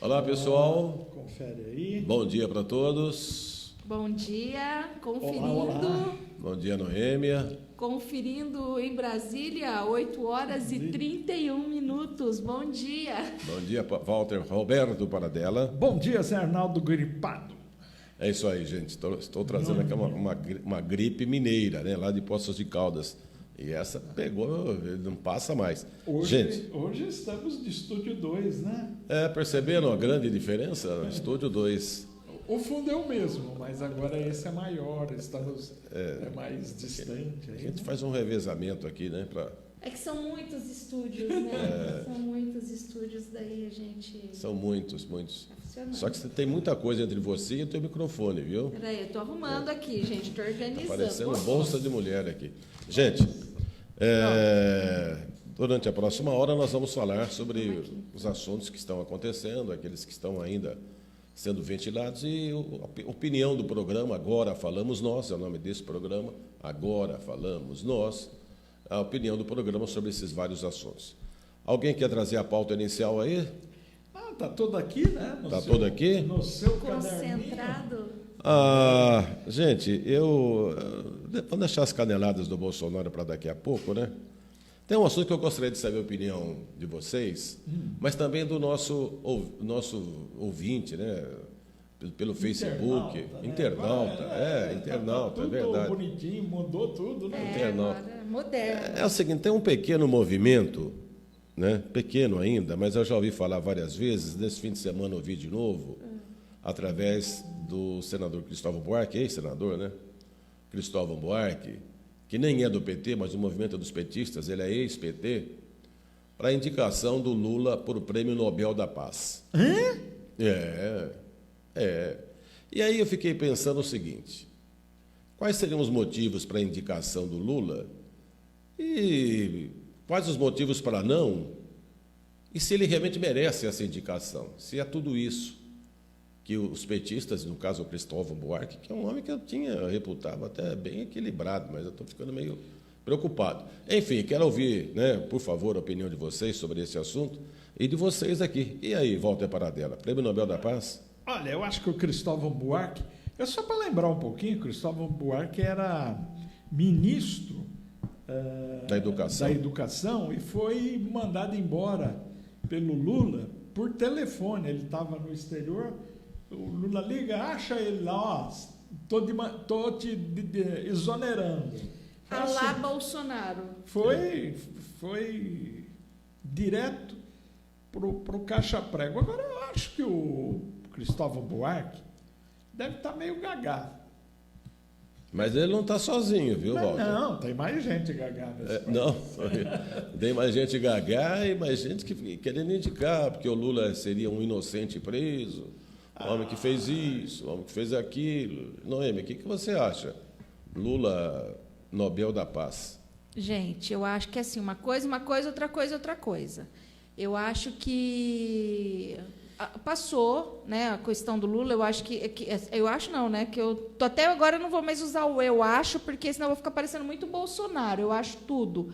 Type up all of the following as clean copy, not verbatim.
Olá, pessoal. Confere aí. Bom dia para todos. Bom dia, conferindo. Olá. Bom dia, Noêmia. Conferindo em Brasília, 8 horas e 31 minutos. Bom dia. Bom dia, Walter Roberto Paradella. Bom dia, Zé Arnaldo gripado. É isso aí, gente. Estou trazendo aqui uma gripe mineira, né? Lá de Poços de Caldas. E essa pegou, não passa mais. Hoje estamos de estúdio 2, né? Perceberam a grande diferença? Estúdio 2. O fundo é o mesmo, mas agora esse é maior, estamos mais distante. A gente faz um revezamento aqui, né? É que são muitos estúdios, né? São muitos estúdios, daí a gente... São muitos. Tá Só que tem muita coisa entre você e o teu microfone, viu? Peraí, eu tô arrumando aqui, gente, tô organizando. Tá parecendo bolsa de mulher aqui. Gente, durante a próxima hora nós vamos falar sobre os assuntos que estão acontecendo, aqueles que estão ainda sendo ventilados e a opinião do programa. Agora Falamos Nós, é o nome desse programa, Agora Falamos Nós, a opinião do programa sobre esses vários assuntos. Alguém quer trazer a pauta inicial aí? Tá todo aqui, né? Está todo aqui? No seu Concentrado. Gente, vamos deixar as caneladas do Bolsonaro para daqui a pouco, né? Tem um assunto que eu gostaria de saber a opinião de vocês, mas também do nosso ouvinte, né? Pelo Facebook. Internauta, Tá é verdade. Tudo bonitinho, mudou tudo, né? Internauta. Agora, moderno. É o seguinte, tem um pequeno movimento, né? Pequeno ainda, mas eu já ouvi falar várias vezes, nesse fim de semana ouvi de novo, através do senador Cristóvão Buarque, ex-senador, né? Cristóvão Buarque, que nem é do PT, mas o movimento dos petistas, ele é ex-PT, para a indicação do Lula para o Prêmio Nobel da Paz. E aí eu fiquei pensando o seguinte, quais seriam os motivos para a indicação do Lula e quais os motivos para não, e se ele realmente merece essa indicação, se é tudo isso que os petistas, no caso o Cristóvão Buarque, que é um homem que eu reputava até bem equilibrado, mas eu estou ficando meio preocupado. Enfim, quero ouvir, né, por favor, a opinião de vocês sobre esse assunto e de vocês aqui. E aí, Walter Paradella, Prêmio Nobel da Paz? Olha, eu acho que o Cristóvão Buarque, só para lembrar um pouquinho, Cristóvão Buarque era ministro da Educação e foi mandado embora pelo Lula por telefone. Ele estava no exterior, o Lula liga, acha ele lá, tô te exonerando. Alá Bolsonaro. Foi direto pro caixa-prego. Agora, eu acho que o Cristóvão Buarque deve estar meio gagá. Mas ele não está sozinho, viu, Walter? Não, tem mais gente gagá nesse país. Não, tem mais gente gagá e mais gente que querendo indicar, porque o Lula seria um inocente preso, o homem que fez isso, o homem que fez aquilo. Noêmia, o que você acha? Lula, Nobel da Paz. Gente, eu acho que é assim, uma coisa, outra coisa. Eu acho que passou, né, a questão do Lula. Eu acho eu acho não, né, que eu tô até agora não vou mais usar o eu acho, porque senão eu vou ficar parecendo muito Bolsonaro. Eu acho tudo,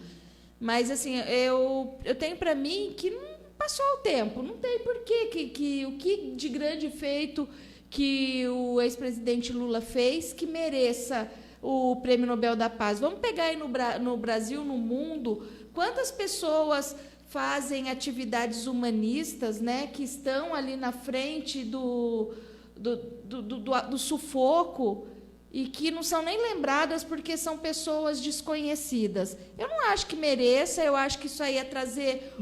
mas assim, eu tenho para mim que não passou o tempo, não tem porquê que o que de grande feito que o ex-presidente Lula fez que mereça o Prêmio Nobel da Paz. Vamos pegar aí no Brasil, no mundo, quantas pessoas fazem atividades humanistas, né, que estão ali na frente do sufoco e que não são nem lembradas porque são pessoas desconhecidas. Eu não acho que mereça, eu acho que isso aí é trazer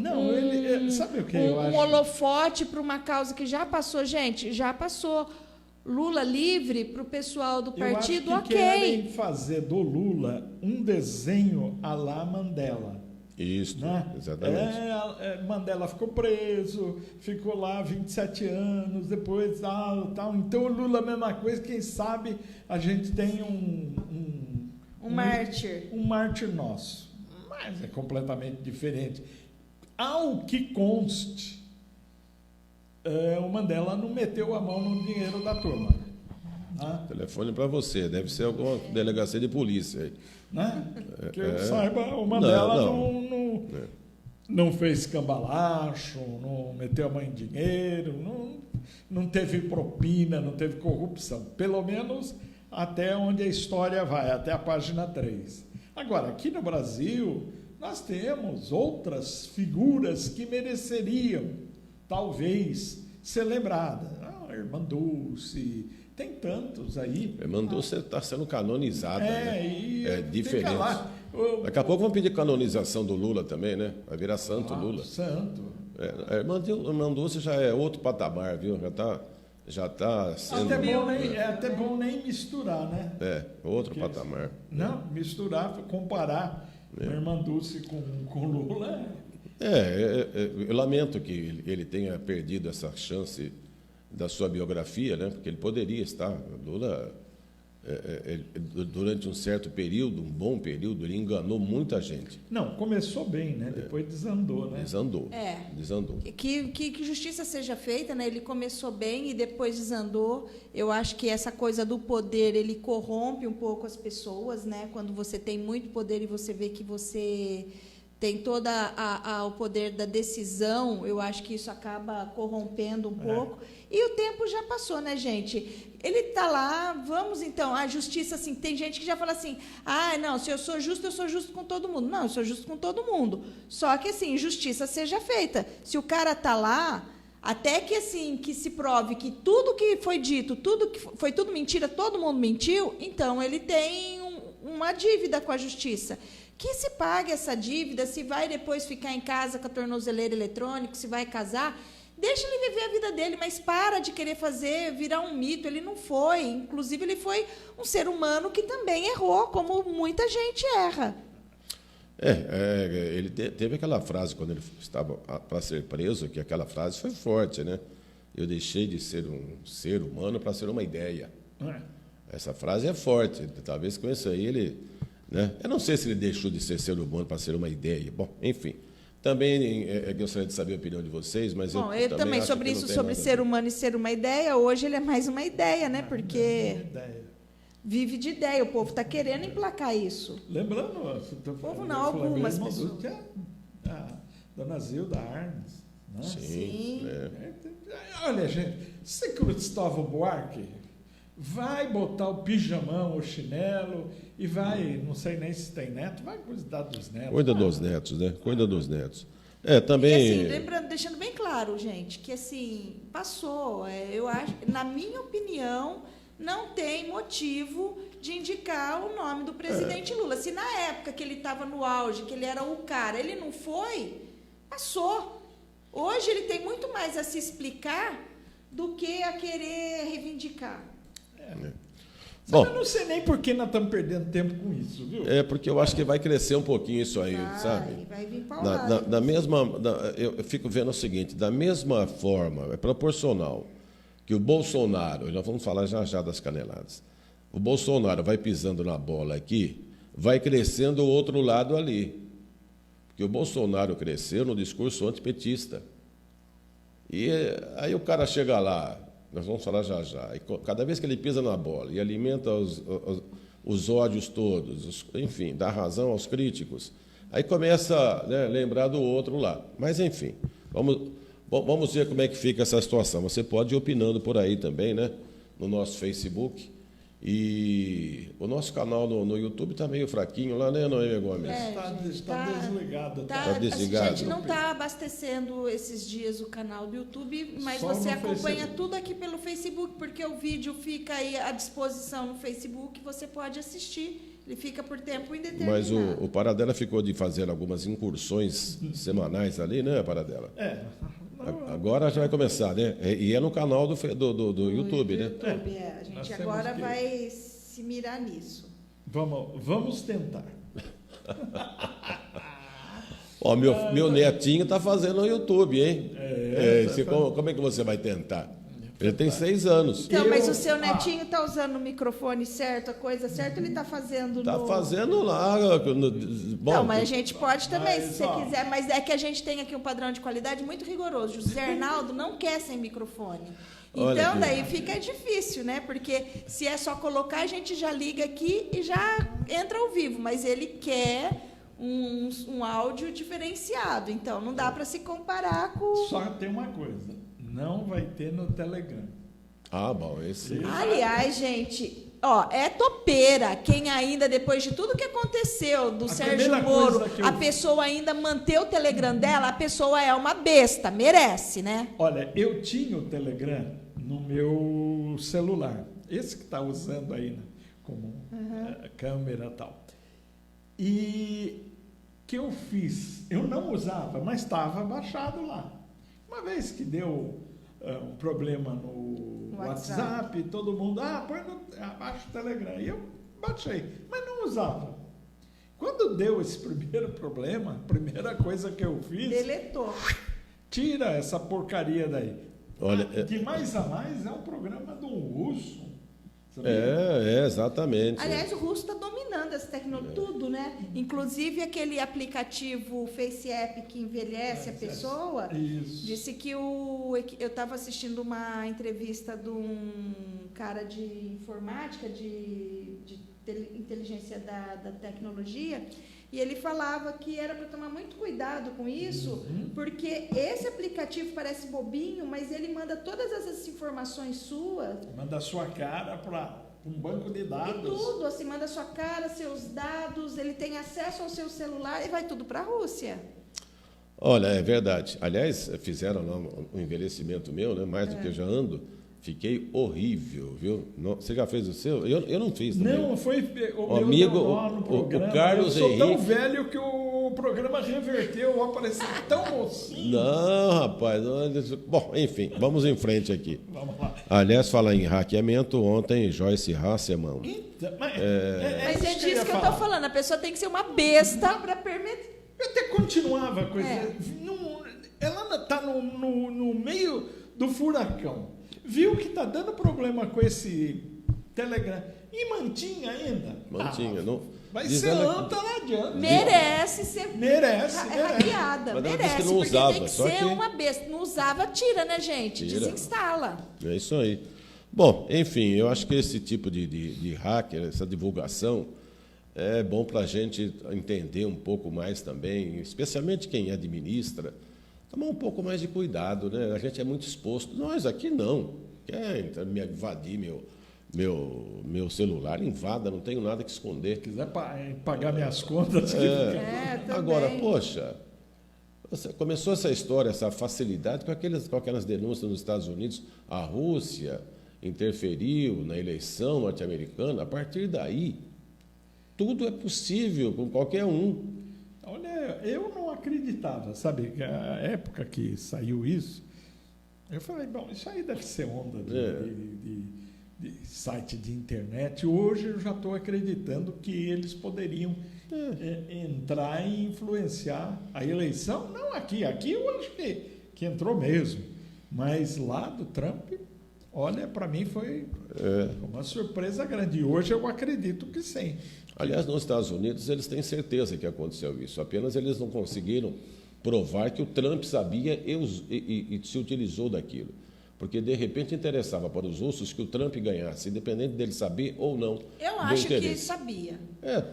sabe o que eu acho? Um holofote para uma causa que já passou. Gente, já passou. Lula livre para o pessoal do partido, eu acho que querem fazer do Lula um desenho à la Mandela. Isso, né? Exatamente. Mandela ficou preso, ficou lá 27 anos, depois tal. Então o Lula, a mesma coisa, quem sabe a gente tem um mártir. Um mártir nosso. Mas é completamente diferente. Ao que conste, o Mandela não meteu a mão no dinheiro da turma. Telefone para você, deve ser alguma delegacia de polícia aí. Né? Que eu saiba, o Mandela não. não fez cambalacho, não meteu a mão em dinheiro, não teve propina, não teve corrupção. Pelo menos até onde a história vai, até a página 3. Agora, aqui no Brasil, nós temos outras figuras que mereceriam, talvez, ser lembradas. A Irmã Dulce, tem tantos aí. A Irmã Dulce está sendo canonizada, né? E diferente. Lá, daqui a pouco vão pedir canonização do Lula também, né? Vai virar santo Lula. Santo. A Irmã Dulce já é outro patamar, viu? Já está sendo... É até bom nem misturar, né? Outro patamar. Não, misturar, comparar a Irmã Dulce com Lula. Eu lamento que ele tenha perdido essa chance da sua biografia, né? Porque ele poderia estar. Lula, durante um certo período, um bom período, ele enganou muita gente. Não, começou bem, né? Depois desandou, né? Desandou. Que justiça seja feita, né? Ele começou bem e depois desandou. Eu acho que essa coisa do poder, ele corrompe um pouco as pessoas, né? Quando você tem muito poder e você vê que você tem todo o poder da decisão, eu acho que isso acaba corrompendo um pouco. E o tempo já passou, né, gente? Ele está lá, vamos então, a justiça, assim, tem gente que já fala assim, não, se eu sou justo com todo mundo. Não, eu sou justo com todo mundo. Só que, assim, justiça seja feita. Se o cara está lá, até que, assim, que se prove que tudo que foi dito, foi tudo mentira, todo mundo mentiu, então ele tem uma dívida com a justiça. Que se pague essa dívida, se vai depois ficar em casa com a tornozeleira eletrônica, se vai casar, deixa ele viver a vida dele, mas para de querer virar um mito. Ele não foi. Inclusive, ele foi um ser humano que também errou, como muita gente erra. Ele teve aquela frase, quando ele estava para ser preso, que aquela frase foi forte, né? Eu deixei de ser um ser humano para ser uma ideia. Essa frase é forte. Talvez com isso aí ele... Né? Eu não sei se ele deixou de ser humano para ser uma ideia. Bom, enfim. Também gostaria de saber a opinião de vocês, mas eu também sobre isso, sobre ser humano e ser uma ideia, hoje ele é mais uma ideia, né? Porque vive de ideia. O povo está querendo emplacar isso. Lembrando, o povo não, algumas pessoas. A dona Zilda Arnes. Né? Sim. Olha, gente, se Cristóvão Buarque vai botar o pijamão, o chinelo e vai, não sei nem se tem neto, vai cuidar dos netos. Cuida dos netos, né? Cuida dos netos. Também... E assim, lembrando, deixando bem claro, gente, que assim, passou. Eu acho, na minha opinião, não tem motivo de indicar o nome do presidente Lula. Se na época que ele estava no auge, que ele era o cara, ele não foi, passou. Hoje ele tem muito mais a se explicar do que a querer reivindicar. Bom, eu não sei nem por que nós estamos perdendo tempo com isso, viu? Porque eu acho que vai crescer um pouquinho isso aí, sabe? Vai vir paulado. Eu fico vendo o seguinte, da mesma forma, é proporcional, que o Bolsonaro, nós vamos falar já das caneladas, o Bolsonaro vai pisando na bola aqui, vai crescendo o outro lado ali. Porque o Bolsonaro cresceu no discurso antipetista. E aí o cara chega lá, nós vamos falar já. E cada vez que ele pisa na bola e alimenta os ódios todos, enfim, dá razão aos críticos, aí começa a lembrar do outro lá. Mas, enfim, vamos ver como é que fica essa situação. Você pode ir opinando por aí também, né? No nosso Facebook. E o nosso canal no YouTube está meio fraquinho lá, né, Noemi Gomes? Está desligado. Está desligado. A gente não está abastecendo esses dias o canal do YouTube, mas você acompanha tudo aqui pelo Facebook, porque o vídeo fica aí à disposição no Facebook, você pode assistir, ele fica por tempo indeterminado. Mas o Paradela ficou de fazer algumas incursões semanais ali, né, Paradela? Agora já vai começar, né? E é no canal do YouTube, né? A gente agora vai se mirar nisso. Vamos tentar. Ó, meu netinho está fazendo no YouTube, hein? Como é que você vai tentar? Ele tem 6 anos. Então, mas o seu netinho está usando o microfone certo, a coisa certa, ele está fazendo Está fazendo lá. Bom, não, mas a gente pode também, se você quiser, mas é que a gente tem aqui um padrão de qualidade muito rigoroso. O José Arnaldo não quer sem microfone. Então, daí fica difícil, né? Porque se é só colocar, a gente já liga aqui e já entra ao vivo. Mas ele quer um áudio diferenciado. Então, não dá para se comparar com... Só tem uma coisa, não vai ter no Telegram. Ah, bom, esse... Aliás, gente, ó, é topeira quem ainda, depois de tudo que aconteceu do Sérgio Moro, a pessoa ainda manter o Telegram dela, a pessoa é uma besta, merece, né? Olha, eu tinha o Telegram no meu celular, esse que está usando aí, né, como câmera e tal. E que eu fiz, eu não usava, mas estava baixado lá. Uma vez que deu um problema no WhatsApp, todo mundo, abaixa o Telegram. E eu baixei, mas não usava. Quando deu esse primeiro problema, a primeira coisa que eu fiz... Deletou. Tira essa porcaria daí. Olha, De Mais a Mais é um programa de um russo. Exatamente. Aliás, o russo está dominando essa tecnologia, tudo, né? Inclusive aquele aplicativo Face App que envelhece a pessoa. Isso. Disse que eu estava assistindo uma entrevista de um cara de informática, de inteligência da tecnologia, e ele falava que era para tomar muito cuidado com isso, porque esse aplicativo parece bobinho, mas ele manda todas essas informações suas. Manda a sua cara para um banco de dados. E tudo, assim, manda a sua cara, seus dados, ele tem acesso ao seu celular e vai tudo para a Rússia. Olha, é verdade. Aliás, fizeram lá um envelhecimento meu, né? Mais do que eu já ando. Fiquei horrível, viu? Não, você já fez o seu? Eu não fiz também. Não, foi o amigo, o Carlos eu sou Henrique. tão velho que o programa reverteu, eu apareci tão mocinho. Não, rapaz. Bom, enfim, vamos em frente aqui. Vamos lá. Aliás, falar em hackeamento, ontem Joyce Hasselman... Então, mas é disso que eu estou falando, a pessoa tem que ser uma besta para permitir. Eu até continuava a coisa. Ela está no meio do furacão. Viu que está dando problema com esse Telegram e mantinha ainda. Mantinha, não. Mas ser anta não adianta. Merece ser hackeada. Mas merece, que não porque usava, tem que só ser que... uma besta. Não usava, tira, né, gente? Tira. Desinstala. É isso aí. Bom, enfim, eu acho que esse tipo de hacker, essa divulgação, é bom para a gente entender um pouco mais também, especialmente quem administra, tomar um pouco mais de cuidado, né? A gente é muito exposto. Nós aqui não. Quer me invadir meu celular, invada, não tenho nada que esconder. Se quiser pagar minhas contas. Agora, poxa, começou essa história, essa facilidade com aquelas denúncias nos Estados Unidos. A Rússia interferiu na eleição norte-americana. A partir daí, tudo é possível com qualquer um. Olha, eu não acreditava, sabe? A época que saiu isso, eu falei, bom, isso aí deve ser onda de site de internet. Hoje eu já estou acreditando que eles poderiam entrar e influenciar a eleição. Não aqui eu acho que entrou mesmo. Mas lá do Trump, olha, para mim foi uma surpresa grande. E hoje eu acredito que sim. Aliás, nos Estados Unidos, eles têm certeza que aconteceu isso. Apenas eles não conseguiram provar que o Trump sabia e se utilizou daquilo. Porque, de repente, interessava para os russos que o Trump ganhasse, independente dele saber ou não. Eu acho que ele sabia.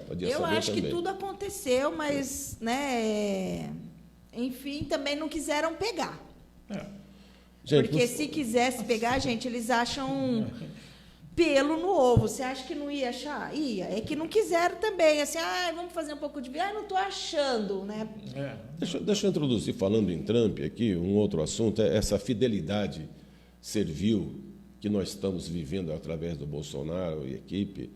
Podia eu saber acho também. que tudo aconteceu, mas, né, enfim, também não quiseram pegar. Gente, porque se quisesse pegar, gente, eles acham pelo no ovo. Você acha que não ia achar? Ia. É que não quiseram também. Assim, vamos fazer um pouco de... não estou achando, né? Deixa eu introduzir, falando em Trump aqui, um outro assunto, é essa fidelidade servil que nós estamos vivendo através do Bolsonaro e equipe.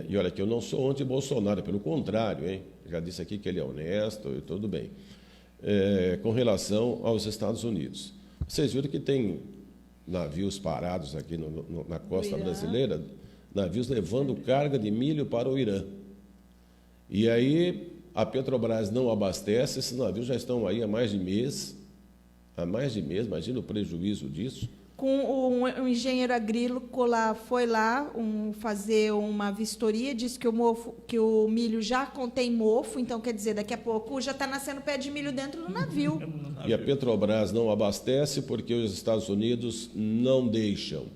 E olha que eu não sou anti-Bolsonaro, pelo contrário, hein? Já disse aqui que ele é honesto e tudo bem. Com relação aos Estados Unidos. Vocês viram que tem navios parados aqui na costa brasileira, navios levando carga de milho para o Irã. E aí a Petrobras não abastece, esses navios já estão aí há mais de mês, imagina o prejuízo disso. Com um engenheiro agrícola foi lá fazer uma vistoria, disse que o milho já contém mofo, então quer dizer, daqui a pouco já está nascendo pé de milho dentro do navio. E a Petrobras não abastece porque os Estados Unidos não deixam.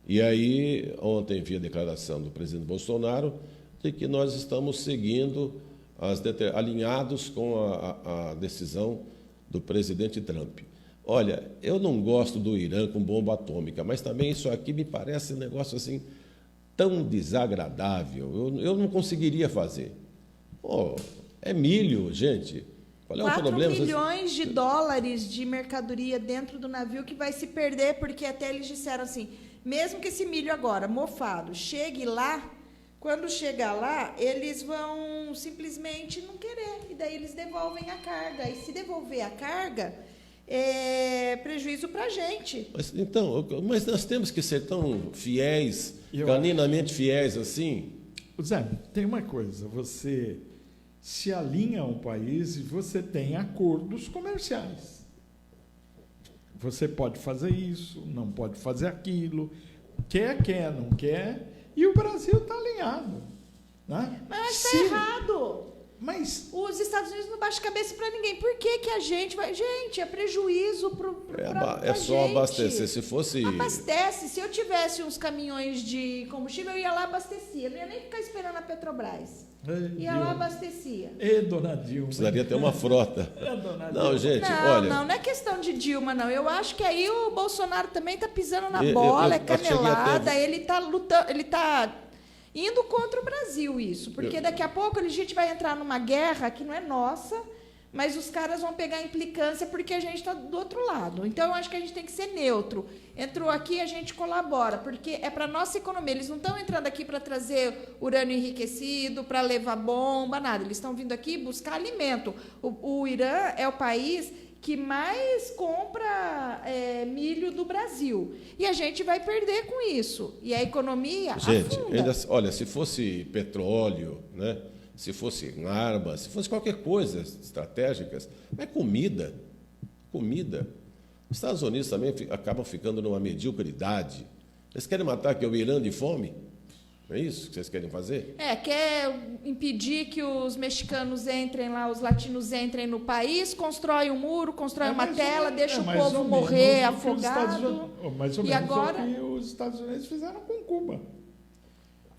E aí, ontem vi a declaração do presidente Bolsonaro de que nós estamos seguindo alinhados com a decisão do presidente Trump. Olha, eu não gosto do Irã com bomba atômica, mas também isso aqui me parece um negócio assim tão desagradável. Eu não conseguiria fazer. Oh, é milho, gente. Qual é o 4 problema? milhões de dólares de mercadoria dentro do navio que vai se perder, porque até eles disseram assim, mesmo que esse milho agora, mofado, chegue lá, quando chegar lá, eles vão simplesmente não querer, e daí eles devolvem a carga. E se devolver a carga, é prejuízo para a gente. Mas nós temos que ser tão fiéis, caninamente fiéis assim? Zé, tem uma coisa, você se alinha a um país e você tem acordos comerciais. Você pode fazer isso, não pode fazer aquilo, quer, não quer, e o Brasil está alinhado. Né? Mas está errado. Mas os Estados Unidos não baixam a cabeça para ninguém. Por que a gente vai... Gente, é prejuízo para É só gente. Abastecer. Se fosse... Abastece. Se eu tivesse uns caminhões de combustível, eu ia lá abastecia. Eu não ia nem ficar esperando a Petrobras. Ia lá abastecia. Dona Dilma. Precisaria ter uma frota. Dona Não, Dilma. gente, não, olha... Não é questão de Dilma, não. Eu acho que aí o Bolsonaro também está pisando na bola, é canelada. Ele está lutando... Ele está... indo contra o Brasil, isso. Porque daqui a pouco a gente vai entrar numa guerra que não é nossa, mas os caras vão pegar implicância porque a gente está do outro lado. Então, eu acho que a gente tem que ser neutro. Entrou aqui, a gente colabora, porque é para a nossa economia. Eles não estão entrando aqui para trazer urânio enriquecido, para levar bomba, nada. Eles estão vindo aqui buscar alimento. O Irã é o país que mais compra milho do Brasil. E a gente vai perder com isso. E a economia afunda. Olha, se fosse petróleo, né? Se fosse arma, se fosse qualquer coisa estratégicas, mas comida. Os Estados Unidos também acabam ficando numa mediocridade. Eles querem matar aqui o Irã de fome? Não é isso que vocês querem fazer? Quer impedir que os mexicanos entrem lá, os latinos entrem no país, constrói um muro, constrói uma tela, deixa o povo morrer afogado. Mais ou e menos agora... o que os Estados Unidos fizeram com Cuba.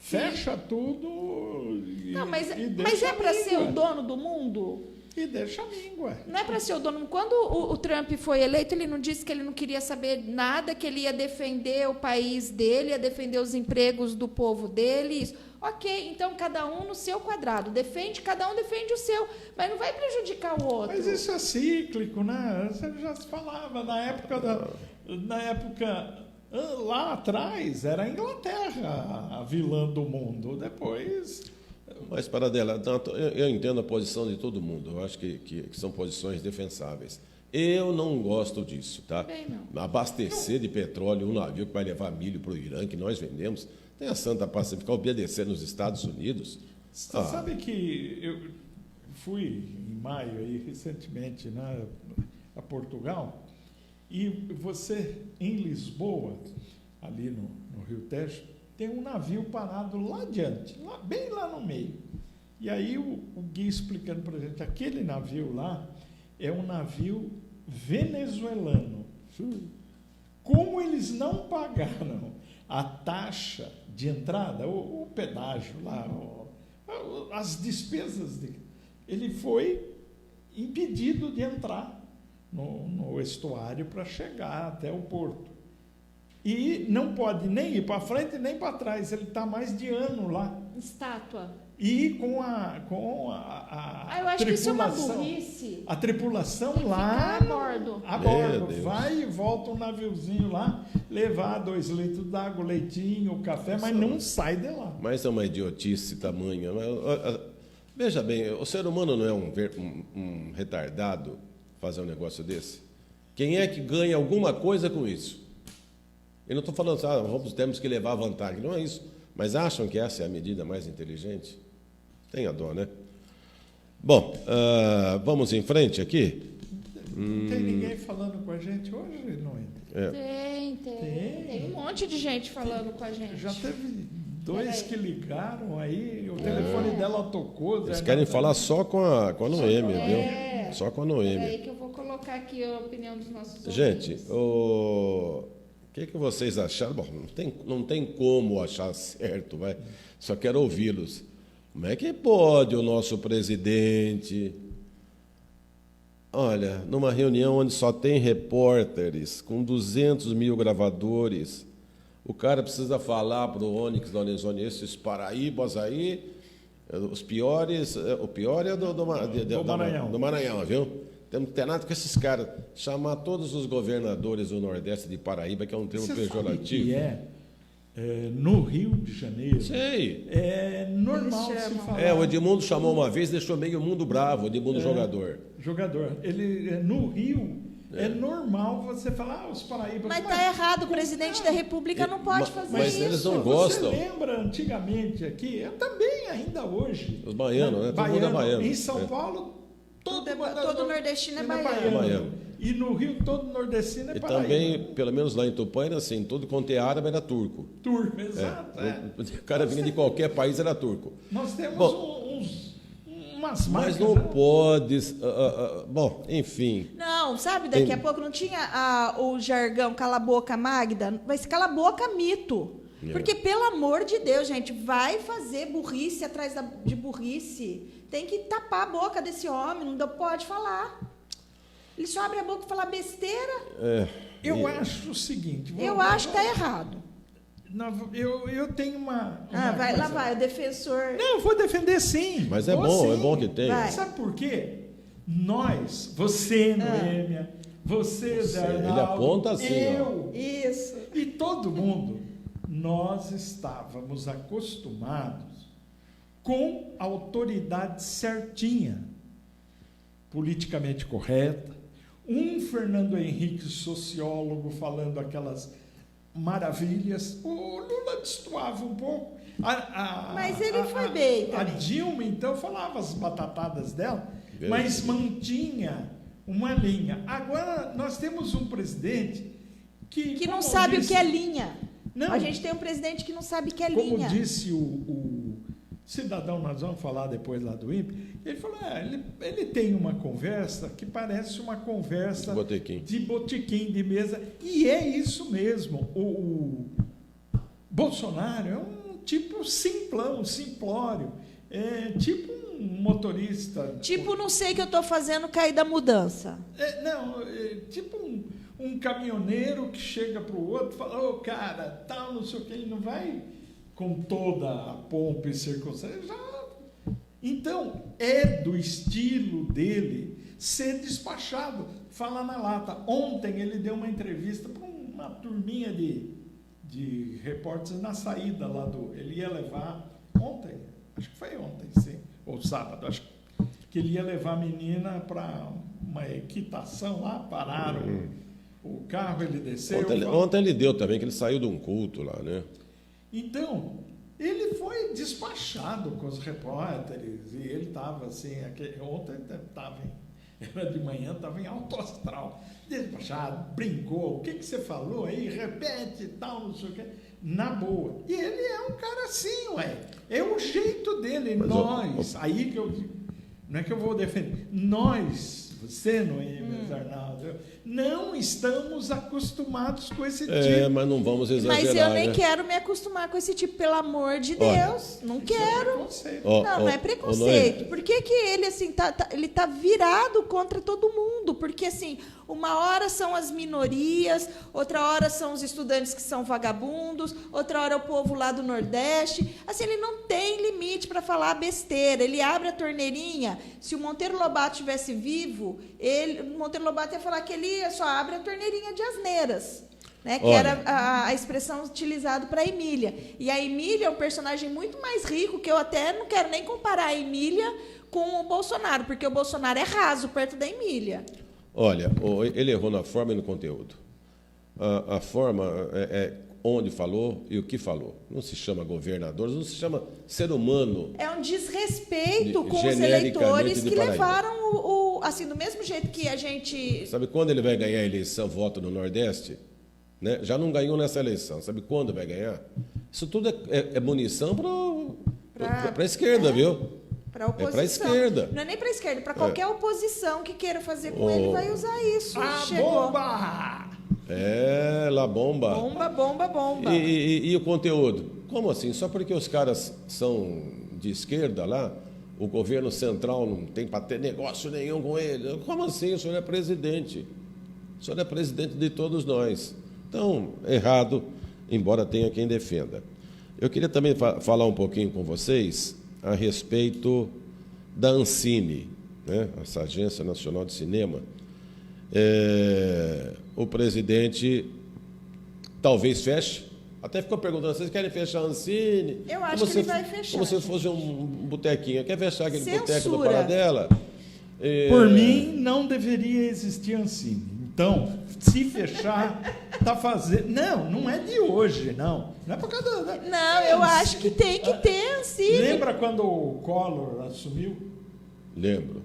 Fecha tudo Não, mas é para ser o dono do mundo? E deixa a língua. Não é para ser o dono. Quando o Trump foi eleito, ele não disse que ele não queria saber nada, que ele ia defender o país dele, ia defender os empregos do povo dele. Isso. Ok, então cada um no seu quadrado. Cada um defende o seu, mas não vai prejudicar o outro. Mas isso é cíclico, né? Você já se falava na época lá atrás era a Inglaterra a vilã do mundo. Depois... Mas, Paradela, eu entendo a posição de todo mundo. Eu acho que são posições defensáveis. Eu não gosto disso, tá? Bem, não. Abastecer de petróleo um navio que vai levar milho para o Irã, que nós vendemos, tem a santa paz de ficar obedecendo nos Estados Unidos. Você sabe que eu fui em maio aí, recentemente, né, a Portugal, e você, em Lisboa, ali no Rio Tejo, tem um navio parado lá adiante, bem lá no meio. E aí o guia explicando para a gente, aquele navio lá é um navio venezuelano. Como eles não pagaram a taxa de entrada, o pedágio lá, as despesas dele, ele foi impedido de entrar no estuário para chegar até o porto. E não pode nem ir para frente nem para trás. Ele está mais de ano lá. Estátua. E com a eu acho que isso é uma burrice. A tripulação lá a bordo. Vai e volta um naviozinho lá, levar 2 litros d'água, leitinho, café, mas não sai de lá. Mas é uma idiotice tamanha. Veja bem, o ser humano não é um retardado fazer um negócio desse? Quem é que ganha alguma coisa com isso? Eu não estou falando, temos que levar vantagem, não é isso. Mas acham que essa é a medida mais inteligente? Tenha dó, né? Bom, vamos em frente aqui. Não tem ninguém falando com a gente hoje, não é? Tem um monte de gente falando com a gente. Já teve 2 que ligaram aí, o telefone dela tocou. Eles querem falar só com a Noemi, viu? Só com a Noemi. É aí que eu vou colocar aqui a opinião dos nossos ouvintes. Gente, o que vocês acharam? Bom, não tem como achar certo, vai. Só quero ouvi-los. Como é que pode o nosso presidente... Olha, numa reunião onde só tem repórteres, com 200 mil gravadores, o cara precisa falar para o Onyx Lorenzoni, esses paraíbas aí, os piores, o pior é do Maranhão. Do Maranhão, viu? Não tem nada com esses caras. Chamar todos os governadores do Nordeste de Paraíba, que é um termo pejorativo. Sabe que no Rio de Janeiro. Sei. É normal se falar. O Edmundo chamou uma vez, deixou meio mundo bravo, o Edmundo jogador. Jogador. No Rio, é normal você falar, os paraíbas... Mas está errado, o presidente da República não pode fazer mas isso. Eles não gostam. Você lembra antigamente aqui, eu também ainda hoje. Os baianos, né? Todo mundo é baiano. Em São Paulo, todo nordestino é baiano. E no Rio, todo nordestino é e paraíba. Também, pelo menos lá em Tupã, assim, tudo quanto é árabe era turco. Turco, exato. O cara vinha de qualquer país, era turco. Nós temos umas marcas... Mas não pode... bom, enfim. Não, sabe, daqui a pouco não tinha o jargão cala a boca, Magda? Vai ser cala a boca, mito. Porque, pelo amor de Deus, gente, vai fazer burrice atrás de burrice. Tem que tapar a boca desse homem, não pode falar. Ele só abre a boca e fala besteira. Eu acho o seguinte... Eu acho que está errado. Eu tenho uma lá vai, o defensor... Não, eu vou defender sim. Mas é bom que tenha. Vai. Sabe por quê? Nós, você, Noêmia, você, Zé Arnaldo, ele aponta assim, eu, Isso. e todo mundo, nós estávamos acostumados com a autoridade certinha, politicamente correta, um Fernando Henrique sociólogo falando aquelas maravilhas, o Lula destoava um pouco. Mas ele foi bem também. A Dilma, então, falava as batatadas dela, mas mantinha uma linha. Agora, nós temos um presidente que não sabe o que é linha. Não, a gente tem um presidente que não sabe o que é como linha. Como disse o cidadão, nós vamos falar depois lá do INPE, ele falou, ele tem uma conversa que parece uma conversa de botequim, de mesa, e é isso mesmo. O Bolsonaro é um tipo simplão, simplório, é tipo um motorista... Tipo, não sei o que eu estou fazendo, cair da mudança. Tipo um caminhoneiro que chega para o outro e fala, cara, tal, não sei o que, ele não vai... com toda a pompa e circunstância. Então, é do estilo dele ser despachado, falar na lata. Ontem ele deu uma entrevista para uma turminha de repórteres na saída lá do... Ele ia levar... Ontem, acho que foi ontem, sim, ou sábado, acho que ele ia levar a menina para uma equitação lá, pararam o carro, ele desceu... Ontem ele deu também, que ele saiu de um culto lá, né? Então, ele foi despachado com os repórteres e ele estava assim, ontem era de manhã, estava em alto astral, despachado, brincou, o que você falou aí, repete e tal, não sei o que, na boa. E ele é um cara assim, é o jeito dele, aí que eu digo, não é que eu vou defender, nós, você, Noêmia, Arnaldo, não estamos acostumados com esse tipo. Mas não vamos exagerar. Mas eu nem quero me acostumar com esse tipo, pelo amor de Deus. Não quero. Não é preconceito. Por que ele assim ele tá virado contra todo mundo? Porque assim, uma hora são as minorias, outra hora são os estudantes que são vagabundos, outra hora é o povo lá do Nordeste. Assim, ele não tem limite para falar besteira. Ele abre a torneirinha. Se o Monteiro Lobato estivesse vivo, o Monteiro Lobato ia falar que ele só abre a torneirinha de asneiras, né? Que era a expressão utilizada para a Emília. E a Emília é um personagem muito mais rico, que eu até não quero nem comparar a Emília com o Bolsonaro, porque o Bolsonaro é raso perto da Emília. Olha, ele errou na forma e no conteúdo. A forma é onde falou e o que falou. Não se chama governador, não se chama ser humano. É um desrespeito com os eleitores que levaram assim, do mesmo jeito que a gente... Sabe quando ele vai ganhar a eleição, voto no Nordeste? Né? Já não ganhou nessa eleição. Sabe quando vai ganhar? Isso tudo é munição para a esquerda, viu? Para a oposição. É para a esquerda. Não é nem para a esquerda, para qualquer oposição que queira fazer com ele, vai usar isso. Bomba! La bomba. Bomba, bomba, bomba. E o conteúdo? Como assim? Só porque os caras são de esquerda lá, o governo central não tem para ter negócio nenhum com ele. Como assim? O senhor é presidente. O senhor é presidente de todos nós. Então, errado, embora tenha quem defenda. Eu queria também falar um pouquinho com vocês a respeito da Ancine, né? Essa Agência Nacional de Cinema. O presidente talvez feche. Até ficou perguntando, vocês querem fechar a Ancine? Eu acho que ele vai fechar. Como se fosse um botequinho. Quer fechar aquele Censura. boteco do Paradela? Por mim, não deveria existir Ancine. Então, se fechar, está fazendo... Não é de hoje, não. Não é por causa da... Não, eu acho que tem que ter Ancine. Lembra quando o Collor assumiu? Lembro.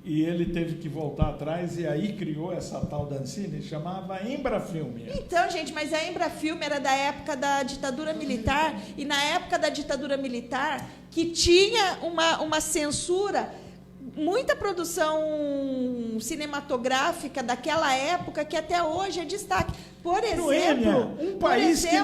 E ele teve que voltar atrás e aí criou essa tal da Ancine, chamava Embrafilme. Então, gente, mas a Embrafilme era da época da ditadura militar, e na época da ditadura militar, que tinha uma censura, muita produção cinematográfica daquela época que até hoje é destaque. Por exemplo... Noêmia, um país que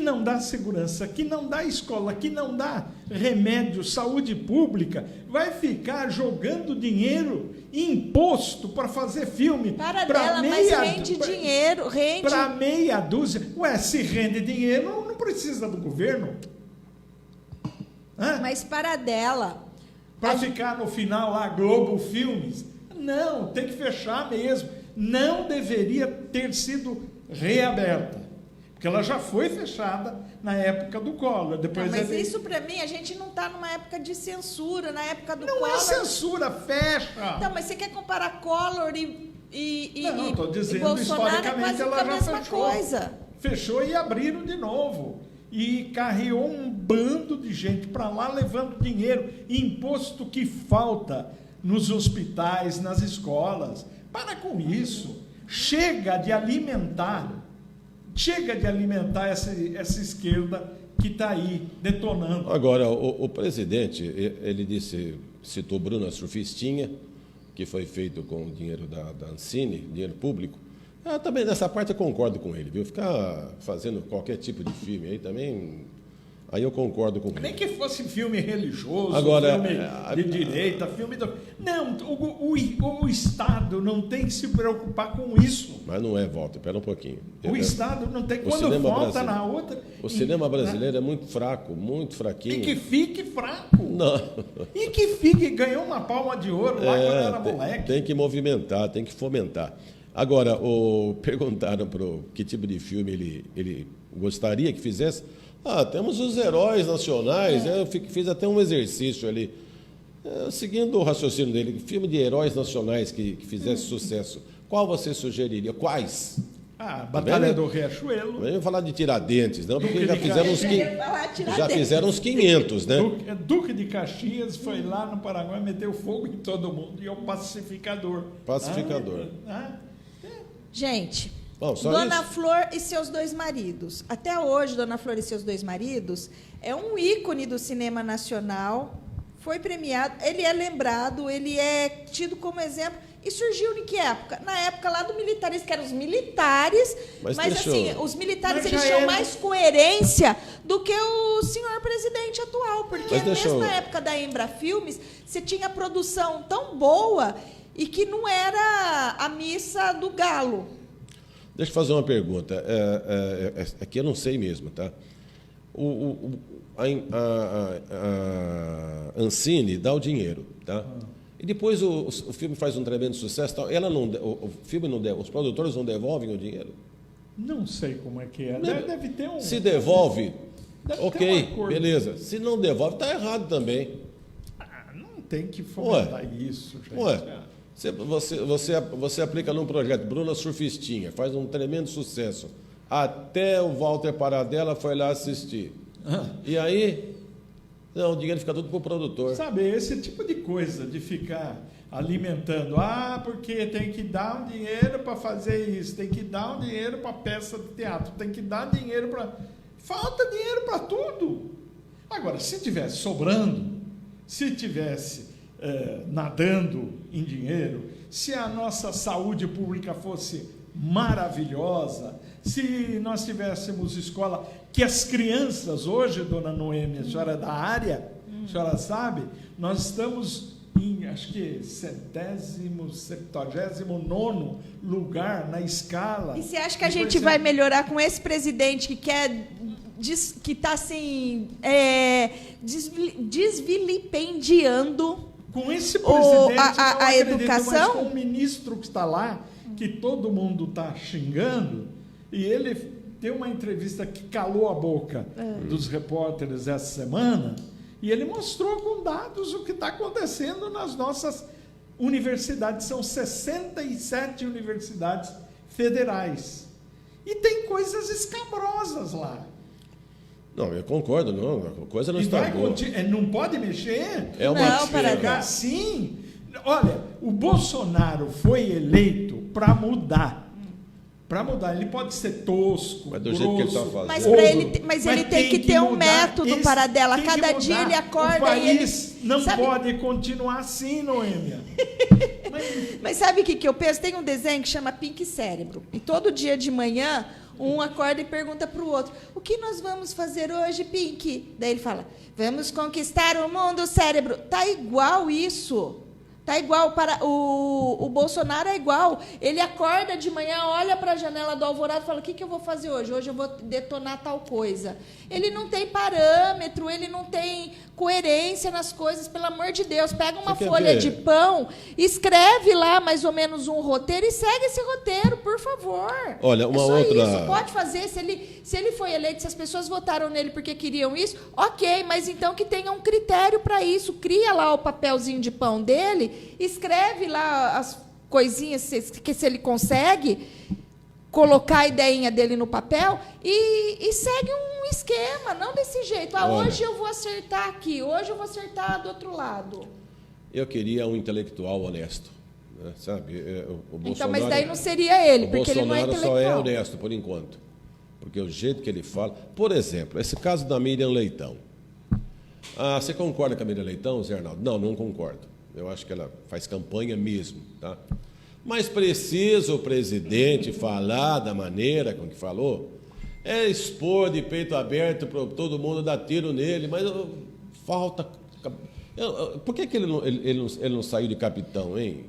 não dá segurança, que não dá escola, que não dá remédio, saúde pública, vai ficar jogando dinheiro, imposto para fazer filme. Paradela, mas rende dinheiro, rende... Para meia dúzia. Ué, se rende dinheiro, não precisa do governo. Mas Paradela... Para ficar no final lá, Globo Filmes. Não, tem que fechar mesmo. Não deveria ter sido reaberta. Porque ela já foi fechada na época do Collor. Depois mas isso, para mim, a gente não está numa época de censura. Na época do Collor... Não é censura, fecha! Não, mas você quer comparar Collor não, estou dizendo, Bolsonaro, historicamente, ela já fechou. Coisa. Fechou e abriram de novo. E carreou um bando de gente para lá, levando dinheiro, imposto que falta nos hospitais, nas escolas. Para com isso. Chega de alimentar essa esquerda que está aí detonando. Agora, o presidente, ele citou Bruna Surfistinha, que foi feito com o dinheiro da Ancine, dinheiro público. Também nessa parte eu concordo com ele, viu? Ficar fazendo qualquer tipo de filme aí também, aí eu concordo com ele. Nem que fosse filme religioso, agora, filme de direita, filme... Não, o Estado não tem que se preocupar com isso. Mas não é, Walter, espera um pouquinho. O Estado não tem... Quando volta na outra... O cinema brasileiro é muito fraco, muito fraquinho. E que fique fraco. Não. E que fique, ganhou uma palma de ouro lá quando era moleque. Tem que movimentar, tem que fomentar. Agora, perguntaram para que tipo de filme ele gostaria que fizesse. Temos os heróis nacionais, eu fiz até um exercício ali, seguindo o raciocínio dele, filme de heróis nacionais que fizesse sucesso. Qual você sugeriria? Quais? Batalha do Riachuelo. Não vamos falar de Tiradentes, não, porque já fizeram uns 500, né? Duque de Caxias foi lá no Paraguai, meteu fogo em todo mundo, e é o pacificador. Pacificador. Gente, bom, Dona Flor e seus dois maridos. Até hoje, Dona Flor e seus dois maridos é um ícone do cinema nacional, foi premiado, ele é lembrado, ele é tido como exemplo. E surgiu em que época? Na época lá do militarismo, que eram os militares, mas assim, os militares eles tinham mais coerência do que o senhor presidente atual, porque mesmo na época da Embrafilmes, você tinha produção tão boa e que não era a missa do galo. Deixa eu fazer uma pergunta. Aqui eu não sei mesmo, tá? A Ancine dá o dinheiro, tá? E depois o filme faz um tremendo sucesso. O filme não os produtores não devolvem o dinheiro? Não sei como é que é. Deve ter um... Se devolve, ok, beleza. Se não devolve, está errado também. Não tem que fomentar isso, gente. Você aplica num projeto, Bruna Surfistinha, faz um tremendo sucesso. Até o Walter Paradela foi lá assistir. E aí, o dinheiro fica tudo para o produtor. Sabe, esse tipo de coisa, de ficar alimentando. Porque tem que dar um dinheiro para fazer isso, tem que dar um dinheiro para peça de teatro, tem que dar dinheiro para... Falta dinheiro para tudo. Agora, se tivesse sobrando, se tivesse... nadando em dinheiro, se a nossa saúde pública fosse maravilhosa, se nós tivéssemos escola, que as crianças, hoje, dona Noêmia, a senhora é da área, a senhora sabe, nós estamos em, acho que, 79º lugar na escala. E você acha que a gente vai melhorar com esse presidente que quer, que está assim, desvilipendiando com esse presidente, a educação? Mas com o ministro que está lá, que todo mundo está xingando, e ele deu uma entrevista que calou a boca dos repórteres essa semana, e ele mostrou com dados o que está acontecendo nas nossas universidades. São 67 universidades federais. E tem coisas escabrosas lá. Não, eu concordo, não, a coisa não está boa. Não pode mexer? É uma não, para assim. Olha, o Bolsonaro foi eleito para mudar. Para mudar, ele pode ser tosco, mas do jeito que ele está fazendo. Mas ele tem que ter um método para dela. Cada dia ele acorda o país e ele não pode continuar assim, Noêmia. Mas sabe o que eu penso? Tem um desenho que chama Pink Cérebro. E todo dia de manhã, um acorda e pergunta para o outro: o que nós vamos fazer hoje, Pink? Daí ele fala: vamos conquistar o mundo, cérebro. Tá igual isso. Tá igual. Para o Bolsonaro é igual. Ele acorda de manhã, olha para a janela do Alvorada e fala: o que eu vou fazer hoje? Hoje eu vou detonar tal coisa. Ele não tem parâmetro, ele não tem coerência nas coisas, pelo amor de Deus. Pega uma folha de pão, escreve lá mais ou menos um roteiro e segue esse roteiro, por favor. Olha, uma outra... Isso, pode fazer. Se ele foi eleito, se as pessoas votaram nele porque queriam isso, ok, mas então que tenha um critério para isso. Cria lá o papelzinho de pão dele, escreve lá as coisinhas, que se ele consegue colocar a ideinha dele no papel e segue um esquema, não desse jeito. Hoje eu vou acertar aqui, hoje eu vou acertar do outro lado. Eu queria um intelectual honesto, né, sabe? O Bolsonaro, então, mas daí não seria ele, porque ele não é intelectual. O Bolsonaro só é honesto, por enquanto. Porque o jeito que ele fala... Por exemplo, esse caso da Miriam Leitão. Você concorda com a Miriam Leitão, Zé Arnaldo? Não concordo. Eu acho que ela faz campanha mesmo, tá? Mas precisa o presidente falar da maneira com que falou? Expor de peito aberto para todo mundo dar tiro nele, mas falta... Por que ele não saiu de capitão, hein?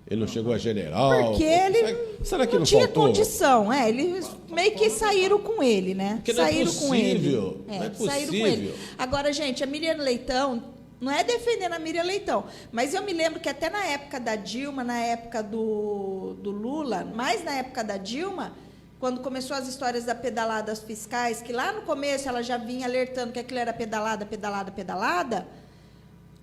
Ele não chegou a general? Porque ele será que não tinha faltou? Condição. Eles meio que saíram com ele, né? Porque saíram não é possível, com ele. Não é possível. Saíram com ele. Agora, gente, a Miriam Leitão... Não é defendendo a Miriam Leitão, mas eu me lembro que até na época da Dilma, na época do Lula, mais na época da Dilma, quando começou as histórias das pedaladas fiscais, que lá no começo ela já vinha alertando que aquilo era pedalada,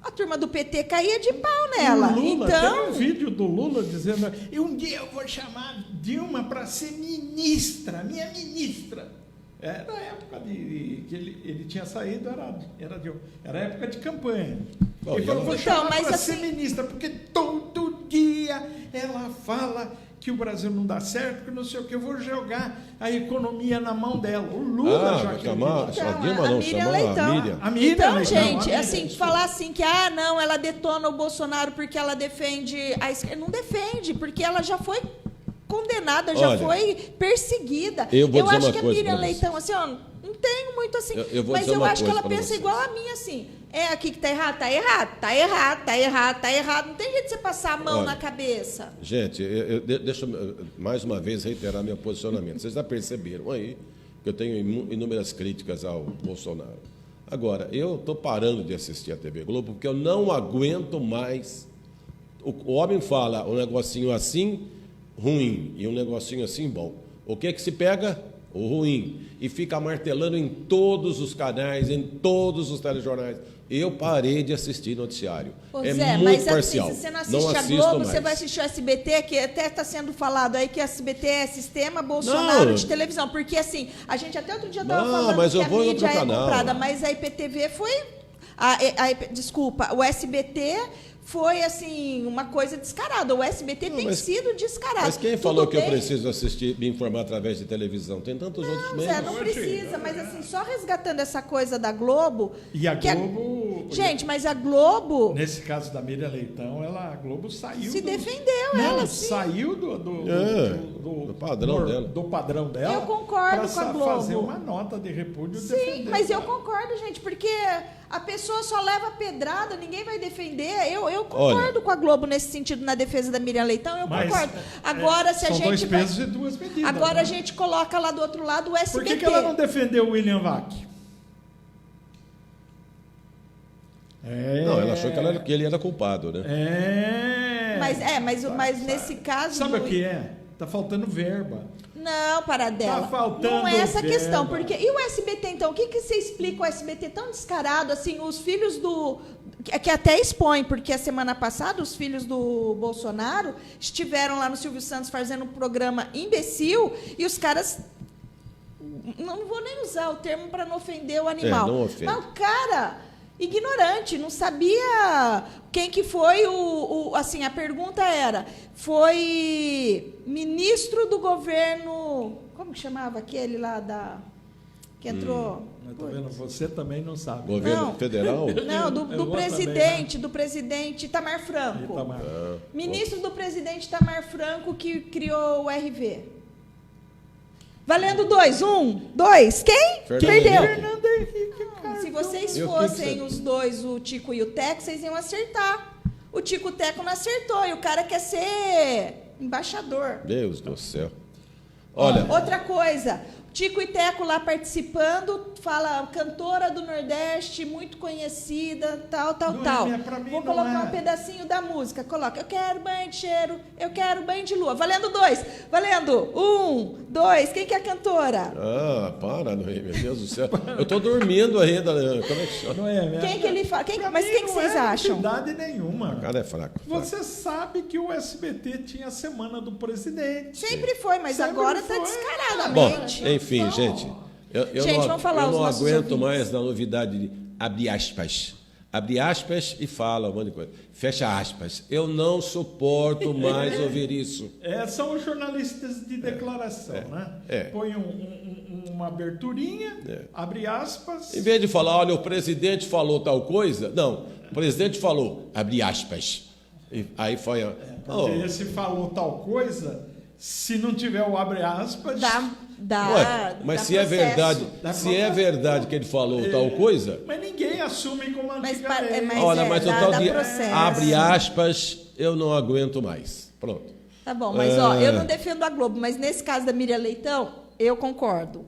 a turma do PT caía de pau nela. Lula, então, tem um vídeo do Lula dizendo: e um dia eu vou chamar Dilma para ser ministra, minha ministra. Era a época que ele tinha saído, era época de campanha. Ele falou: vou chamar para ser ministra, porque todo dia ela fala que o Brasil não dá certo, que não sei o que, eu vou jogar a economia na mão dela. O Lula já chamar a Dilma não, chamar a Miriam. Então, gente, assim, falar assim que, não, ela detona o Bolsonaro porque ela defende a esquerda. Não defende, porque ela já foi condenada, já foi perseguida. Eu acho que a Miriam Leitão, assim, não tenho muito assim, mas eu acho que ela pensa igual a mim, assim. É aqui que tá errado? Tá errado, tá errado, tá errado, tá errado. Não tem jeito de você passar a mão na cabeça. Gente, deixa eu mais uma vez reiterar meu posicionamento. Vocês já perceberam aí que eu tenho inúmeras críticas ao Bolsonaro. Agora, eu estou parando de assistir a TV Globo porque eu não aguento mais. O homem fala um negocinho assim ruim e um negocinho assim bom. O que se pega? O ruim. E fica martelando em todos os canais, em todos os telejornais. Eu parei de assistir noticiário. Zé, muito mas parcial. Assim, se você não assiste a Globo, você vai assistir o SBT, que até está sendo falado aí que o SBT é sistema Bolsonaro de televisão. Porque, assim, a gente até outro dia estava falando mas que a mídia é canal. comprada, mas a IPTV foi... Desculpa, o SBT... Foi, assim, uma coisa descarada. O SBT tem sido descarado. Mas quem falou que eu preciso assistir, me informar através de televisão? Tem tantos outros meios. Zé, não precisa, mas assim, só resgatando essa coisa da Globo... E a Globo Gente, mas a Globo Nesse caso da Miriam Leitão, a Globo saiu. se defendeu, Não, ela sim. saiu do padrão dela. Do padrão dela. Eu concordo com a Globo. Fazer uma nota de repúdio. Sim, defender mas eu ela. concordo, gente, porque a pessoa só leva pedrada, ninguém vai defender. Eu concordo com a Globo nesse sentido, na defesa da Miriam Leitão, eu Mas, concordo. Agora, se a são gente dois vai- pesos e duas medidas. Agora né? a gente coloca lá do outro lado o SBT. Por que ela não defendeu o William Vac? Não, ela achou que ele era culpado, né? Mas nesse caso... Sabe o que é? Tá faltando verba. Não, Paradela. Tá faltando não é essa a verba. questão. Porque, e o SBT, então? O que você explica o SBT tão descarado? Assim, os filhos do... Que até expõe, porque a semana passada os filhos do Bolsonaro estiveram lá no Silvio Santos fazendo um programa imbecil e os caras... Não vou nem usar o termo para não ofender o animal. Não ofende. Mas o cara... ignorante, não sabia quem que foi assim, a pergunta era, foi ministro do governo, como que chamava aquele lá que entrou? Mas tá vendo? Você também não sabe. Governo Não. federal? Não, Eu do vou presidente, do presidente Itamar Franco. Itamar. Ministro do presidente Itamar Franco que criou o RV. Valendo 2, 1, 2, quem? Fernando Perdeu. Henrique. Fernando Henrique, cara. Se vocês E o que fossem que você- os dois, o Tico e o Teco, vocês iam acertar. O Tico Teco não acertou e o cara quer ser embaixador. Deus do céu. Olha, Outra coisa, Tico e Teco lá participando, fala cantora do Nordeste, muito conhecida, tal. Noêmia, pra mim Vou não colocar é. um pedacinho da música. Coloca, eu quero banho de cheiro, eu quero banho de lua. Valendo 2, valendo 1, 2. Quem que é a cantora? para, Noemi, meu Deus do céu. Eu tô dormindo ainda, né? Como é que chama? Não é, Quem que ele fala? Pra Mas mim quem que não vocês é acham? novidade nenhuma. O cara é fraco. Você sabe que o SBT tinha a Semana do Presidente. Sempre foi, mas Sempre agora está foi. Bom, descaradamente. enfim, Não. gente. Eu Gente, não, vamos falar eu os não nossos aguento ouvintes. mais na novidade de abre aspas. Abre aspas e fala um monte de coisa. Fecha aspas. Eu não suporto mais ouvir isso. São os jornalistas de declaração, né? Põe uma aberturinha, abre aspas. Em vez de falar, olha, o presidente falou tal coisa, não. O presidente falou, abre aspas. E aí foi. Porque esse falou tal coisa, se não tiver o abre aspas. Mas dá se é processo. verdade, Dá se é processo. verdade que ele falou tal coisa, Mas ninguém assume como Mas antigamente. mas olha, é, mas o dá- tal dá de processo. abre aspas, eu não aguento mais. Pronto. Tá bom, mas eu não defendo a Globo, mas nesse caso da Miriam Leitão, eu concordo.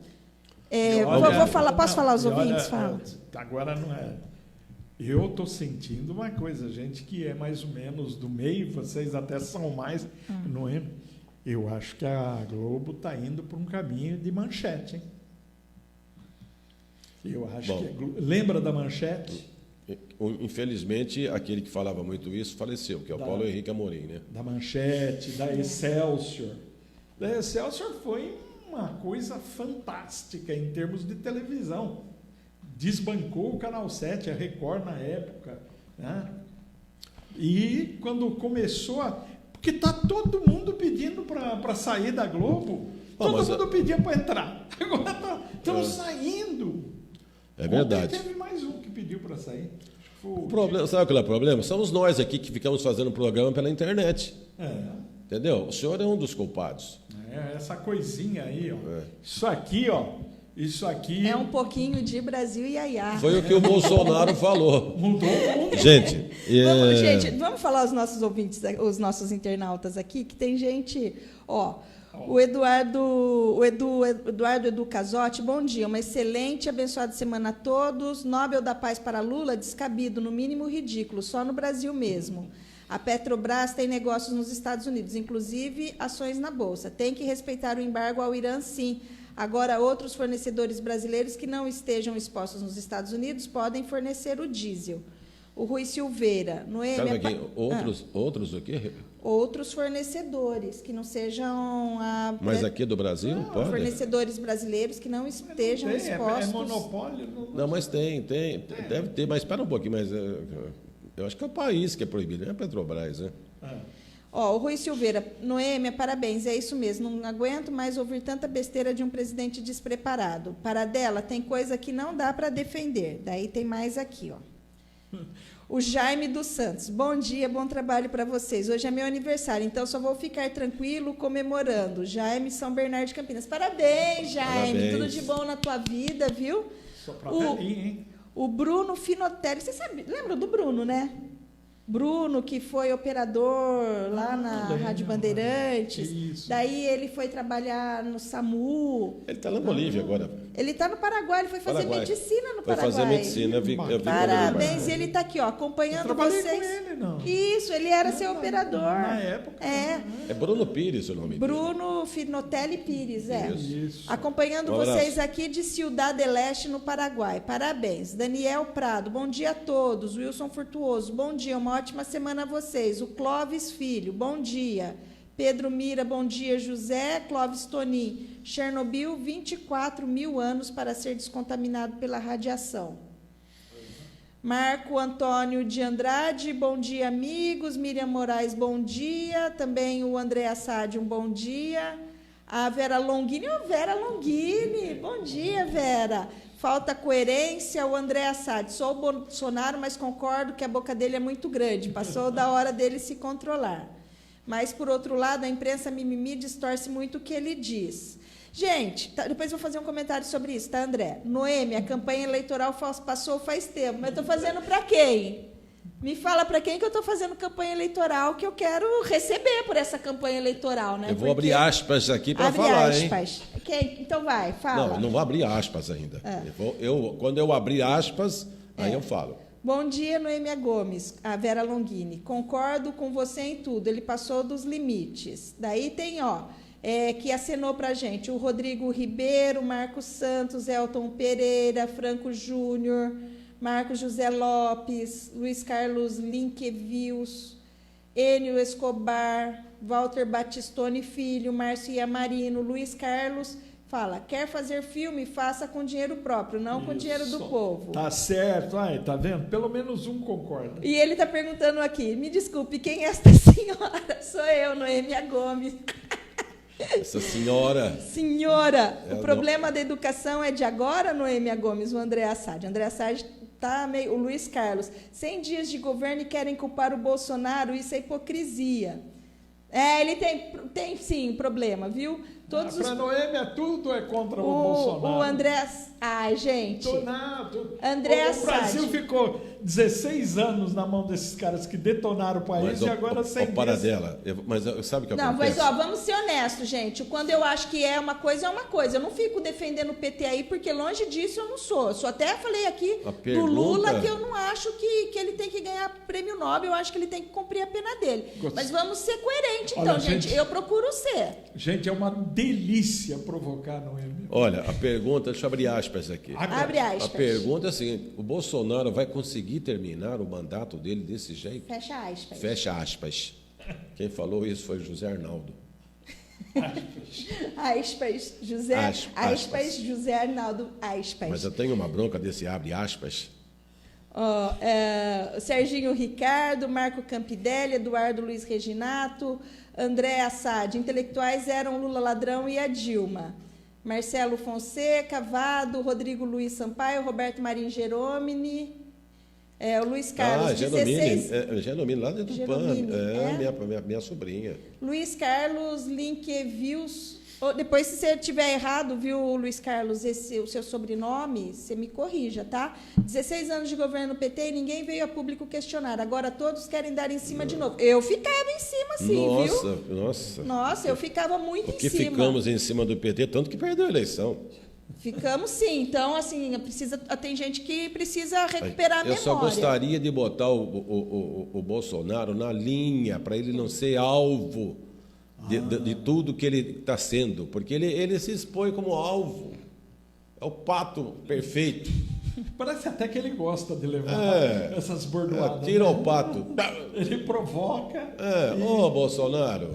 Vou falar, posso falar aos E olha, ouvintes? Fala. Agora não é. Eu estou sentindo uma coisa, gente que é mais ou menos do meio, vocês até são mais, não é? Eu acho que a Globo está indo por um caminho de Manchete, hein? Eu acho Bom. que lembra da Manchete? Infelizmente, aquele que falava muito isso faleceu, que é o Paulo Henrique Amorim, né? Da Manchete, da Excelsior. Da Excelsior foi uma coisa fantástica em termos de televisão. Desbancou o Canal 7, a Record na época. Né? E quando começou a... Porque está todo mundo pedindo para sair da Globo. Todo mundo pedia para entrar. Agora estão saindo. É verdade. Ontem teve mais um que pediu para sair. O problema, sabe qual é o problema? Somos nós aqui que ficamos fazendo programa pela internet. Entendeu? O senhor é um dos culpados. Essa coisinha aí, ó. Isso aqui, ó. Isso aqui. É um pouquinho de Brasil e Iaiá. Foi o que o Bolsonaro falou. Mudou o mundo. Gente, Gente, vamos falar aos nossos ouvintes, os nossos internautas aqui, que tem gente, o Eduardo Edu Casotti, bom dia, uma excelente e abençoada semana a todos, Nobel da Paz para Lula, descabido, no mínimo ridículo, só no Brasil mesmo. A Petrobras tem negócios nos Estados Unidos, inclusive ações na Bolsa. Tem que respeitar o embargo ao Irã, sim. Agora, outros fornecedores brasileiros que não estejam expostos nos Estados Unidos podem fornecer o diesel. O Rui Silveira. Noêmia, outros o quê? Outros fornecedores que não sejam... Mas aqui do Brasil? Pode? Fornecedores brasileiros que não estejam expostos... É monopólio? Não, mas tem. Deve ter, mas espera um pouquinho. Mas eu acho que é o país que é proibido, não é a Petrobras, né? O Rui Silveira, Noêmia, parabéns, é isso mesmo, não aguento mais ouvir tanta besteira de um presidente despreparado. Paradela, tem coisa que não dá para defender. Daí tem mais aqui, O Jaime dos Santos. Bom dia, bom trabalho para vocês. Hoje é meu aniversário, então só vou ficar tranquilo comemorando. Jaime, São Bernardo de Campinas. Parabéns, Jaime. Parabéns. Tudo de bom na tua vida, viu? Só pra velhinho, hein? O Bruno Finotelli. Você sabe, lembra do Bruno, né? Bruno, que foi operador lá na Rádio Bandeirantes. Isso. Daí ele foi trabalhar no SAMU. Ele está na Bolívia agora. Ele está no Paraguai, ele foi fazer Paraguai. medicina no Foi Paraguai. fazer medicina, eu vi Parabéns, e ele está aqui, ó, acompanhando Eu trabalhei vocês. com ele, não. Isso, ele era seu operador. Na época. É. É Bruno Pires o nome dele. Bruno Finotelli Pires, é. Isso. Acompanhando Um abraço. vocês aqui de Ciudad del Este, no Paraguai. Parabéns. Daniel Prado, bom dia a todos. Wilson Furtuoso, bom dia, uma ótima semana a vocês. O Clóvis Filho, bom dia. Pedro Mira, bom dia. José Clóvis Tonim, Chernobyl, 24 mil anos para ser descontaminado pela radiação. Marco Antônio de Andrade, bom dia, amigos. Miriam Moraes, bom dia. Também o André Assad, um bom dia. A Vera Longini, Vera Longini, bom dia, Vera. Falta coerência, o André Assad. Sou o Bolsonaro, mas concordo que a boca dele é muito grande. Passou da hora dele se controlar. Mas, por outro lado, a imprensa mimimi distorce muito o que ele diz. Gente, depois eu vou fazer um comentário sobre isso, tá, André? Noemi, a campanha eleitoral passou faz tempo, mas eu estou fazendo para quem? Me fala para quem que eu estou fazendo campanha eleitoral, que eu quero receber por essa campanha eleitoral, né? Eu vou abrir aspas aqui para falar, aspas. hein? Quem? Então vai, fala. Não, eu não vou abrir aspas ainda. Quando eu abrir aspas, aí eu falo. Bom dia, Noêmia Gomes, a Vera Longini. Concordo com você em tudo, ele passou dos limites. Daí tem, que acenou para a gente, o Rodrigo Ribeiro, Marcos Santos, Elton Pereira, Franco Júnior, Marcos José Lopes, Luiz Carlos Linkevius, Enio Escobar, Walter Batistone Filho, Márcio Iamarino, Luiz Carlos... Fala, quer fazer filme, faça com dinheiro próprio, não com dinheiro do povo. Tá certo, ai, tá vendo? Pelo menos um concorda. E ele está perguntando aqui, me desculpe, quem é esta senhora? Sou eu, Noêmia Gomes. Essa senhora. Senhora, o problema da educação é de agora, Noêmia Gomes, o André Assad. André Assad tá meio... O Luiz Carlos, 100 dias de governo e querem culpar o Bolsonaro, isso é hipocrisia. Ele tem sim problema, viu? Para Noêmia, tudo é contra o Bolsonaro. O André... Ai, gente. André Assad. O Brasil ficou 16 anos na mão desses caras que detonaram o país e agora sem paradela. Mas sabe o que acontece? Mas vamos ser honestos, gente. Quando eu acho que é uma coisa, é uma coisa. Eu não fico defendendo o PT aí, porque longe disso eu não sou. Eu só até falei aqui do Lula que eu não acho que ele tem que ganhar prêmio Nobel. Eu acho que ele tem que cumprir a pena dele. Mas vamos ser coerentes, então, olha, gente. Eu procuro ser. Gente, é uma delícia provocar Noêmia. Olha, a pergunta, deixa eu abrir aspas aqui. Abre aspas. A pergunta é a seguinte: o Bolsonaro vai conseguir terminar o mandato dele desse jeito? Fecha aspas. Fecha aspas. Quem falou isso foi José Arnaldo. Aspas. José Arnaldo aspas. Mas eu tenho uma bronca desse abre aspas. Serginho Ricardo, Marco Campidelli, Eduardo Luiz Reginato, André Assad. Intelectuais eram Lula Ladrão e a Dilma. Marcelo Fonseca, Vado, Rodrigo Luiz Sampaio, Roberto Marinho Geromini, o Luiz Carlos, Genomini, lá dentro do PAN, minha sobrinha. Luiz Carlos Linkevius. Depois, se você tiver errado, viu, Luiz Carlos, o seu sobrenome, você me corrija, tá? 16 anos de governo PT e ninguém veio a público questionar. Agora todos querem dar em cima de novo. Eu ficava em cima, sim, viu? Nossa, eu ficava muito em cima. Porque ficamos em cima do PT, tanto que perdeu a eleição. Ficamos, sim. Então, assim, tem gente que precisa recuperar a memória. Eu só gostaria de botar o Bolsonaro na linha, para ele não ser alvo de tudo que ele está sendo, porque ele se expõe como alvo. É o pato perfeito. Parece até que ele gosta de levar essas bordoadas. Tira o pato. Ele provoca. Bolsonaro.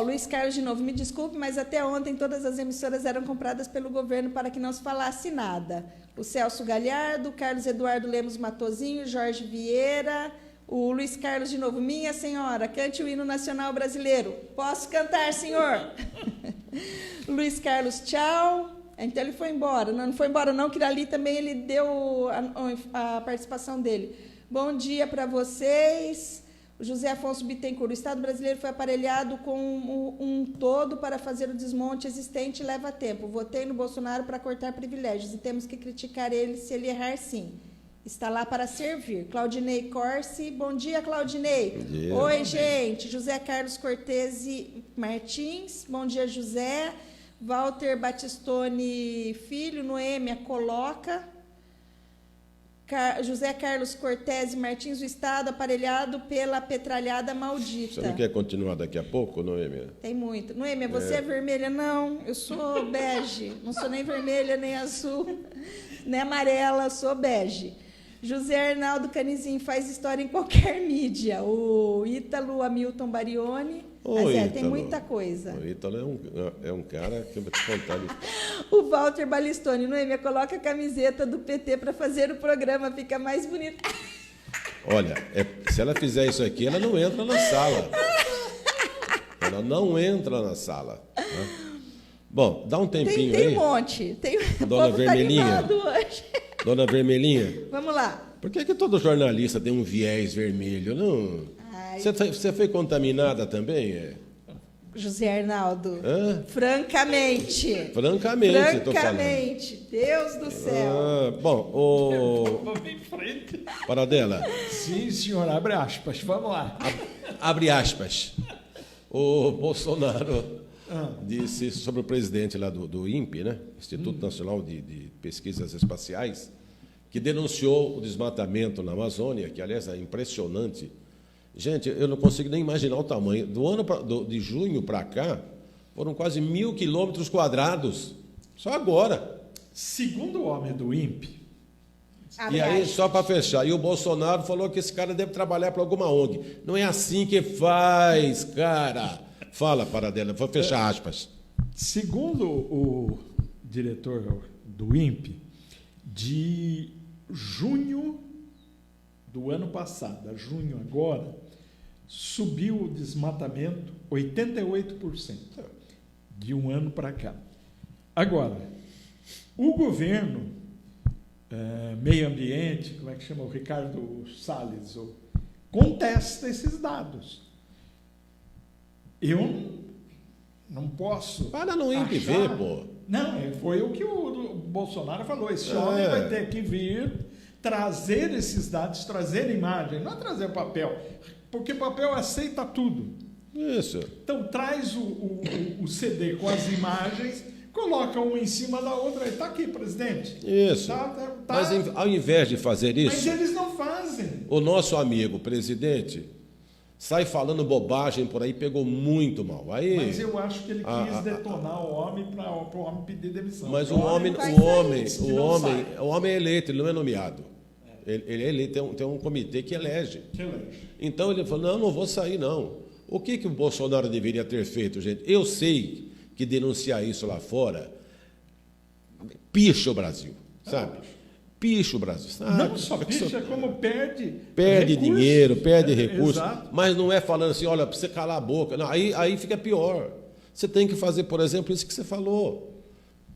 Luiz Carlos de novo, me desculpe, mas até ontem todas as emissoras eram compradas pelo governo para que não se falasse nada. O Celso Galhardo, Carlos Eduardo Lemos Matozinho, Jorge Vieira... O Luiz Carlos de novo, minha senhora, cante o hino nacional brasileiro. Posso cantar, senhor? Luiz Carlos, tchau. Então ele foi embora. Não foi embora não, que ali também ele deu a participação dele. Bom dia para vocês. O José Afonso Bittencourt. O Estado brasileiro foi aparelhado com um todo para fazer o desmonte existente e leva tempo. Votei no Bolsonaro para cortar privilégios e temos que criticar ele se ele errar, sim. Está lá para servir. Claudinei Corsi. Bom dia, Claudinei. Bom dia. Oi, gente. José Carlos Cortese Martins. Bom dia, José. Walter Batistone Filho, Noêmia, coloca. José Carlos Cortese Martins, o Estado aparelhado pela petralhada maldita. Você não quer continuar daqui a pouco, Noêmia? Tem muito. Noêmia, você é vermelha? Não, eu sou bege. Não sou nem vermelha, nem azul, nem amarela, sou bege. José Arnaldo Canizinho faz história em qualquer mídia. O Ítalo Hamilton Barioni. Mas tem muita coisa. O Ítalo é um cara que eu vou te contar. O Walter Balistone, Noêmia, coloca a camiseta do PT para fazer o programa, fica mais bonito. Olha, se ela fizer isso aqui, ela não entra na sala. Ela não entra na sala. Né? Bom, dá um tempinho aí. Tem um monte. Dona Vermelhinha. Dona Vermelhinha. Vamos lá. Por que todo jornalista tem um viés vermelho? Não. Você foi contaminada também? José Arnaldo. Hã? Francamente, estou falando. Deus do céu. Bom, Vamos em frente. Paradela. Sim, senhor, abre aspas, vamos lá. Abre aspas. O Bolsonaro disse sobre o presidente lá do INPE, né? Instituto Nacional de Pesquisas Espaciais, que denunciou o desmatamento na Amazônia, que, aliás, é impressionante. Gente, eu não consigo nem imaginar o tamanho. De junho para cá, foram quase 1.000 quilômetros quadrados. Só agora. Segundo o homem do INPE. E aí, só para fechar, e o Bolsonaro falou que esse cara deve trabalhar para alguma ONG. Não é assim que faz, cara. Fala, Paradela, vou fechar aspas. Segundo o diretor do INPE, de junho do ano passado a junho agora, subiu o desmatamento 88% de um ano para cá. Agora, o governo, meio ambiente, como é que chama? O Ricardo Salles, contesta esses dados. Eu não posso... Para no INPE ver, pô. Não, foi o que o Bolsonaro falou. Esse homem vai ter que vir trazer esses dados, trazer imagem, não é trazer papel, porque papel aceita tudo. Isso. Então traz o CD com as imagens, coloca uma em cima da outra, está aqui, presidente. Isso. Tá. Mas ao invés de fazer isso... Mas eles não fazem. O nosso amigo presidente sai falando bobagem por aí, pegou muito mal. Aí, mas eu acho que ele quis detonar o homem para o homem pedir demissão. Mas o homem é eleito, ele não é nomeado. Ele é eleito, tem um comitê que elege. Então ele falou, não vou sair, não. O que o Bolsonaro deveria ter feito, gente? Eu sei que denunciar isso lá fora picha o Brasil, sabe? Picha o Brasil. Não só picha, como perde dinheiro, perde recurso. Exato. Mas não é falando assim, olha, para você calar a boca. Não, aí fica pior. Você tem que fazer, por exemplo, isso que você falou.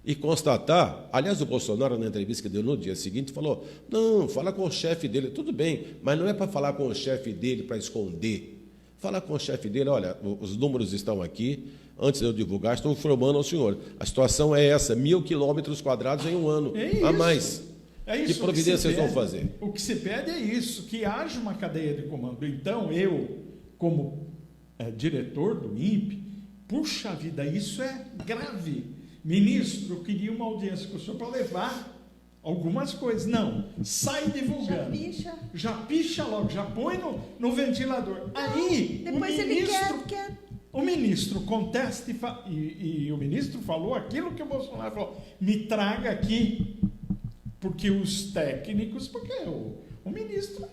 E constatar, aliás, o Bolsonaro, na entrevista que deu no dia seguinte, falou, não, fala com o chefe dele. Tudo bem, mas não é para falar com o chefe dele para esconder. Fala com o chefe dele, olha, os números estão aqui, antes de eu divulgar, estou informando ao senhor. A situação é essa, 1.000 quilômetros quadrados em um ano, a mais. Que providência vocês vão fazer? O que se pede é isso, que haja uma cadeia de comando. Então, eu, como diretor do INPE, puxa vida, isso é grave. Ministro, eu queria uma audiência com o senhor para levar algumas coisas. Não, sai divulgando. Já picha logo, já põe no ventilador. Aí, depois ele quer... O ministro contesta e o ministro falou aquilo que o Bolsonaro falou. Me traga aqui, porque os técnicos, porque o ministro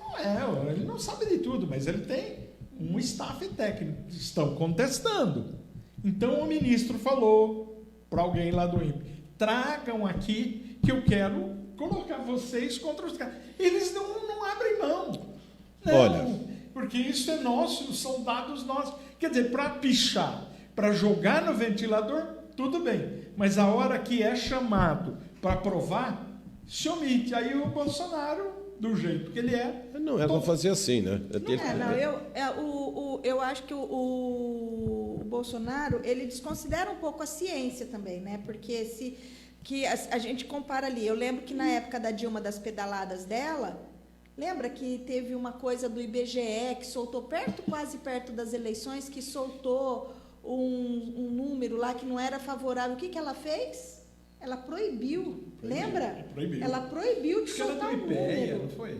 ele não sabe de tudo, mas ele tem um staff técnico que estão contestando. Então o ministro falou para alguém lá do INPE, tragam aqui que eu quero colocar vocês contra os caras. Eles não abrem mão. Não, olha, porque isso é nosso, são dados nossos. Quer dizer, para pichar, para jogar no ventilador, tudo bem. Mas a hora que é chamado para aprovar, se omite. Aí o Bolsonaro, do jeito que ele é... Não, ela não fazia assim, né? Eu acho que o Bolsonaro, ele desconsidera um pouco a ciência também, né? Porque a gente compara ali. Eu lembro que na época da Dilma, das pedaladas dela, lembra que teve uma coisa do IBGE que soltou quase perto das eleições, que soltou um número lá que não era favorável. O que ela fez? Ela proibiu. Lembra? Proibiu. Ela proibiu de soltar o número. Não foi?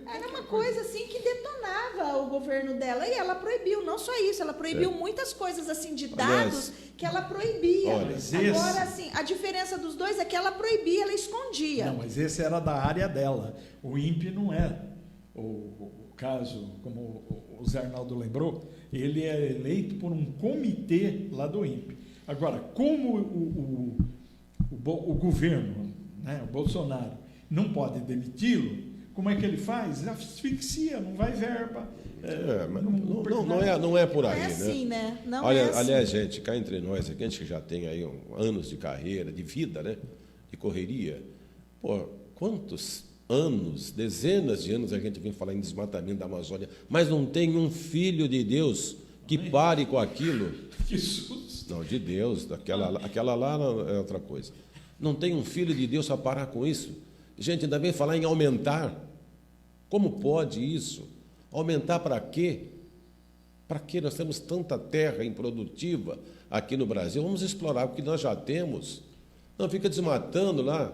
Era uma coisa assim que detonava o governo dela. E ela proibiu, não só isso, ela proibiu muitas coisas assim de dados que ela proibia. Agora, assim, a diferença dos dois é que ela proibia, ela escondia. Não, mas esse era da área dela. O INPE não é. O caso, como o Zé Arnaldo lembrou, ele é eleito por um comitê lá do INPE. Agora, como o governo, né, o Bolsonaro, não pode demiti-lo, como é que ele faz? Asfixia, não vai verba. Mas não é por aí, não é assim, né? Não Olha, é assim. Aliás, gente, cá entre nós, aqui, a gente já tem aí anos de carreira, de vida, né? De correria. Pô, quantos anos, dezenas de anos a gente vem falar em desmatamento da Amazônia, mas não tem um filho de Deus que pare com aquilo. Que susto! Não, de Deus, aquela lá é outra coisa. Não tem um filho de Deus a parar com isso. Gente, ainda vem falar em aumentar. Como pode isso? Aumentar para quê? Para quê? Nós temos tanta terra improdutiva aqui no Brasil. Vamos explorar o que nós já temos. Não fica desmatando lá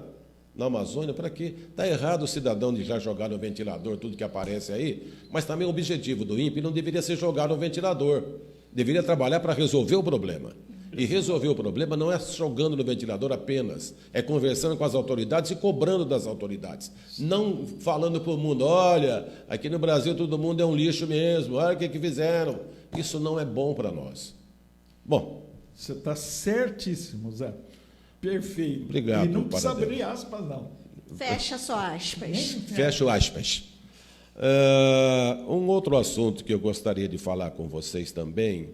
na Amazônia. Para quê? Está errado o cidadão de já jogar no ventilador tudo que aparece aí, mas também o objetivo do INPE não deveria ser jogar no ventilador. Deveria trabalhar para resolver o problema. E resolver o problema não é jogando no ventilador apenas, é conversando com as autoridades e cobrando das autoridades. Não falando para o mundo, olha, aqui no Brasil todo mundo é um lixo mesmo, olha o que fizeram. Isso não é bom para nós. Bom. Você está certíssimo, Zé. Perfeito. Obrigado. E não precisa abrir aspas, não. Fecha só aspas. Fecha aspas. Um outro assunto que eu gostaria de falar com vocês também,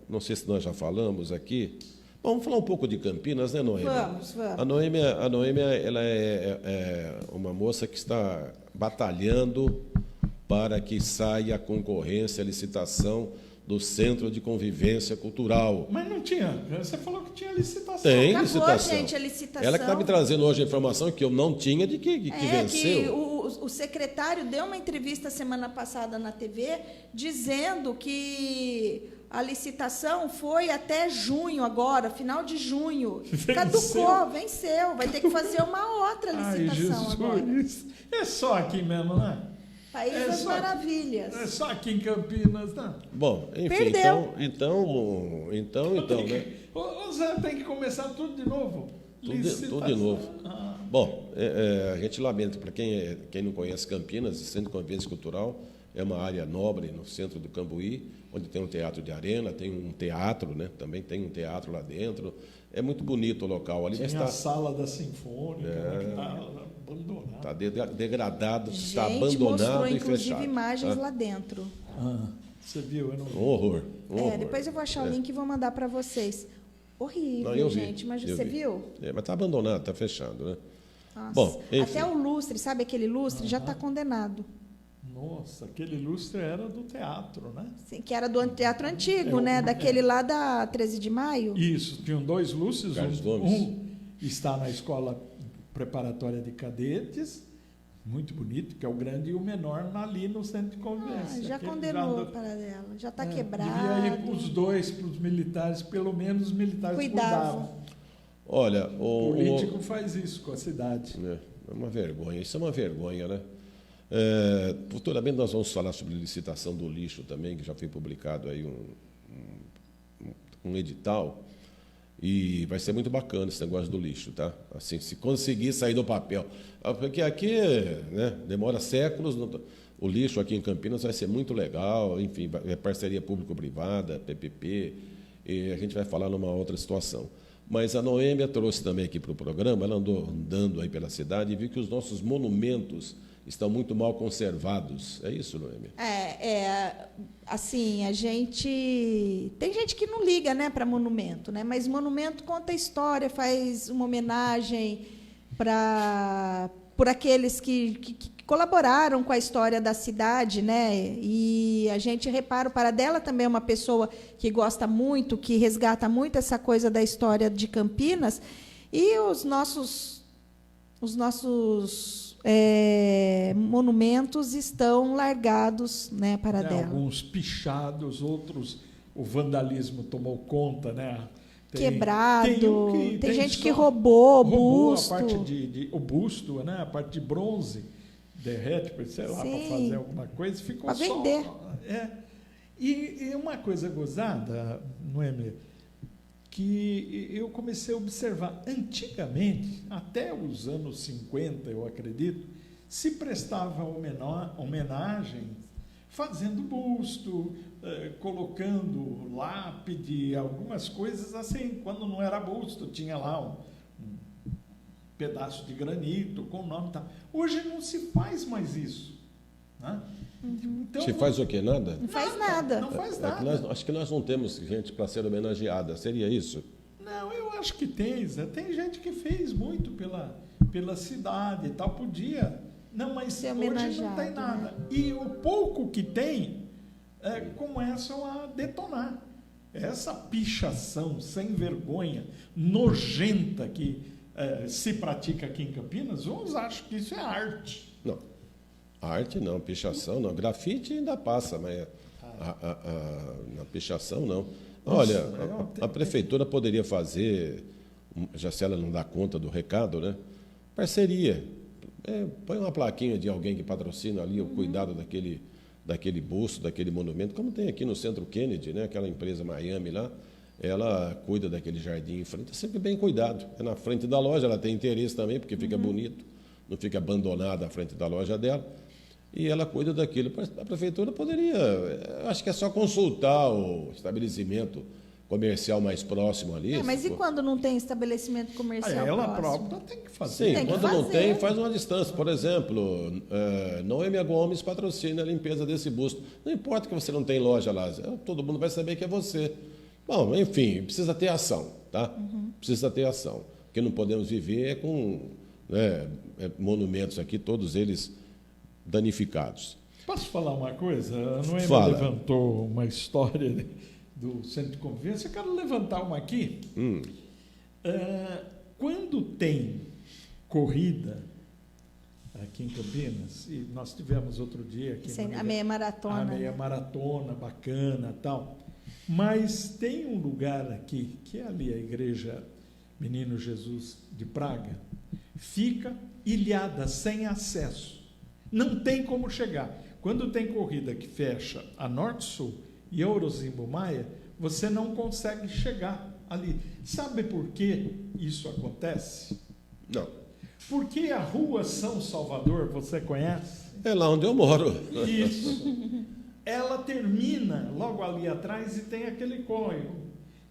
não sei se nós já falamos aqui. Bom, vamos falar um pouco de Campinas, né, Noêmia? Vamos. A Noêmia ela é uma moça que está batalhando para que saia a concorrência, a licitação do Centro de Convivência Cultural. Mas não tinha. Você falou que tinha licitação. Tem Acabou, licitação. gente, a licitação. Ela que está me trazendo hoje a informação que eu não tinha de que venceu. Que o secretário deu uma entrevista semana passada na TV dizendo que a licitação foi até junho agora, final de junho. Caducou, venceu. Vai ter que fazer uma outra licitação agora. É só aqui mesmo, né? País das Maravilhas. É só aqui em Campinas, né? Bom, enfim, perdeu. Então, né? O Zé tem que começar tudo de novo. Tudo de novo. Bom, a gente lamenta, para quem não conhece Campinas, o Centro de Convivência Cultural é uma área nobre no centro do Cambuí, onde tem um teatro de arena, tem um teatro, né? Também tem um teatro lá dentro. É muito bonito o local. Ali tem a sala da Sinfônica, que está abandonada. Está degradado, Gente, está abandonado mostrou, e inclusive, fechado. imagens lá dentro. Você viu? Eu não vi. Um horror. Depois eu vou achar o link e vou mandar para vocês. Horrível, eu vi, gente. Mas você viu? Mas está abandonado, está fechado, né? Nossa. Bom, enfim. Até o lustre, sabe aquele lustre? Já está condenado. Nossa, aquele lustre era do teatro, né? Sim, que era do teatro antigo, né? Daquele lá da 13 de maio. Isso, tinham dois lustres. Um está na escola preparatória de cadetes, muito bonito, que é o grande, e o menor ali no centro de convivência. Já condenou para dela, já está quebrado. Devia ir os dois para os militares, pelo menos os militares cuidavam. Olha, o político faz isso com a cidade. É uma vergonha, isso é uma vergonha, né? Futuramente nós vamos falar sobre licitação do lixo também, que já foi publicado aí um edital, e vai ser muito bacana esse negócio do lixo, tá? Assim, se conseguir sair do papel. Porque aqui, né, demora séculos, o lixo aqui em Campinas vai ser muito legal, enfim, é parceria público-privada, PPP, e a gente vai falar numa outra situação. Mas a Noêmia trouxe também aqui para o programa, ela andou andando aí pela cidade e viu que os nossos monumentos estão muito mal conservados. É isso, Noemi? Assim, a gente... Tem gente que não liga, né, para monumento, né? Mas monumento conta a história, faz uma homenagem por aqueles que colaboraram com a história da cidade, né? E a gente repara, o Paradela também é uma pessoa que gosta muito, que resgata muito essa coisa da história de Campinas, e os nossos monumentos estão largados, né, Paradela. Alguns pichados, outros o vandalismo tomou conta, né? Quebrado, tem gente que roubou o busto. A parte o busto, né? A parte de bronze, derrete, sei lá, para fazer alguma coisa, ficou pra vender. E uma coisa gozada, Noemi, que eu comecei a observar, antigamente, até os anos 50, eu acredito, se prestava homenagem fazendo busto, colocando lápide, algumas coisas assim. Quando não era busto, tinha lá um pedaço de granito com o nome e tal. Hoje não se faz mais isso, né? Então, se faz o quê? Nada? Não faz nada. Não faz nada. Acho que nós não temos gente para ser homenageada. Seria isso? Não, eu acho que tem. Tem gente que fez muito pela cidade e tal. Podia. Não, mas ser hoje não tem nada. Né? E o pouco que tem, começam a detonar. Essa pichação sem vergonha, nojenta que se pratica aqui em Campinas, uns acham que isso é arte. Não. Arte não, pichação não. Grafite ainda passa, mas na pichação não. Olha, a prefeitura poderia fazer, já se ela não dá conta do recado, né? Parceria. Põe uma plaquinha de alguém que patrocina ali o cuidado daquele busto, daquele monumento, como tem aqui no Centro Kennedy, né? Aquela empresa Miami lá, ela cuida daquele jardim em frente, é sempre bem cuidado. É na frente da loja, ela tem interesse também, porque fica bonito, não fica abandonada à frente da loja dela. E ela cuida daquilo. A prefeitura poderia, acho que é só consultar o estabelecimento comercial mais próximo ali. Mas e quando não tem estabelecimento comercial ela próximo? própria tem que fazer. Sim, quando não tem, faz uma distância. Por exemplo, Noemi Gomes patrocina a limpeza desse busto. Não importa que você não tem loja lá, todo mundo vai saber que é você. Bom, enfim, precisa ter ação, tá? Precisa ter ação. O que não podemos viver é com monumentos aqui, todos eles danificados. Posso falar uma coisa? A Noemi levantou uma história do Centro de Convivência. Eu quero levantar uma aqui. Quando tem corrida aqui em Campinas, e nós tivemos outro dia aqui a meia maratona. A meia maratona, bacana, tal. Mas tem um lugar aqui, que é ali a Igreja Menino Jesus de Praga, fica ilhada, sem acesso. Não tem como chegar. Quando tem corrida que fecha a Norte-Sul e Eurozimbo Maia, você não consegue chegar ali. Sabe por que isso acontece? Não. Porque a Rua São Salvador, você conhece? É lá onde eu moro. Isso. Ela termina logo ali atrás e tem aquele córrego.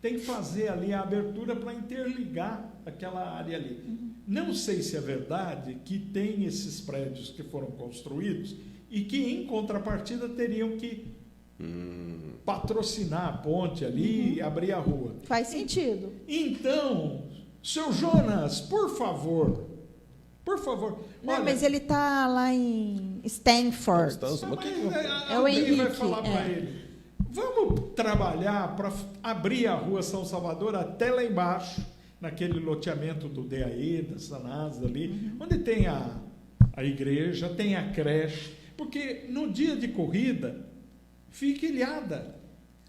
Tem que fazer ali a abertura para interligar aquela área ali. Não sei se é verdade que tem esses prédios que foram construídos e que, em contrapartida, teriam que patrocinar a ponte ali e abrir a rua. Faz sentido. Então, seu Jonas, por favor. Não, olha, mas ele está lá em Stanford. É o Henrique. Vai falar para ele. Vamos trabalhar para abrir a Rua São Salvador até lá embaixo, naquele loteamento do DAE, da Sanasa ali, onde tem a igreja, tem a creche, porque no dia de corrida fica ilhada.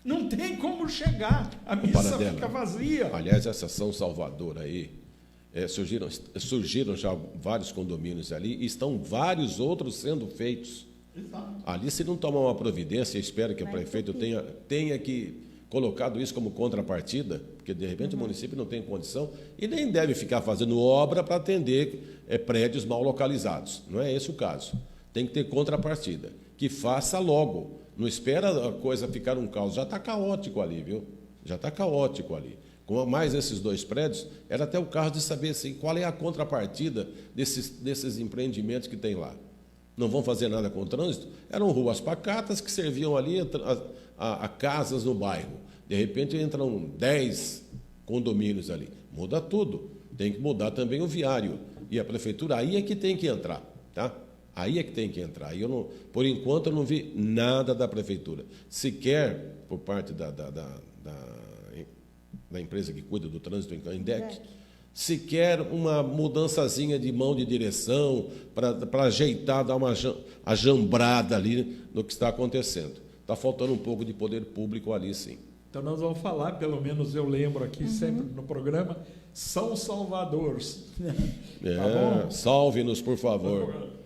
Não tem como chegar. A missa fica vazia. Aliás, essa São Salvador aí, surgiram já vários condomínios ali e estão vários outros sendo feitos. Exato. Ali, se não tomar uma providência, espero que o prefeito tenha colocado isso como contrapartida, porque de repente o município não tem condição e nem deve ficar fazendo obra para atender prédios mal localizados. Não é esse o caso. Tem que ter contrapartida. Que faça logo. Não espera a coisa ficar um caos. Já está caótico ali, viu? Já está caótico ali. Com mais esses dois prédios, era até o caso de saber assim, qual é a contrapartida desses empreendimentos que tem lá. Não vão fazer nada com o trânsito? Eram ruas pacatas que serviam ali a casas no bairro. De repente entram 10 condomínios ali. Muda tudo. Tem que mudar também o viário. E a prefeitura, aí é que tem que entrar, tá? Aí é que tem que entrar. Aí por enquanto, eu não vi nada da prefeitura. Sequer por parte da empresa que cuida do trânsito em Canindé, sequer uma mudançazinha de mão de direção para ajeitar, dar uma ajambrada ali no que está acontecendo. Está faltando um pouco de poder público ali, sim. Então, nós vamos falar, pelo menos eu lembro aqui sempre no programa, São Salvador. Tá bom? Salve-nos, por favor.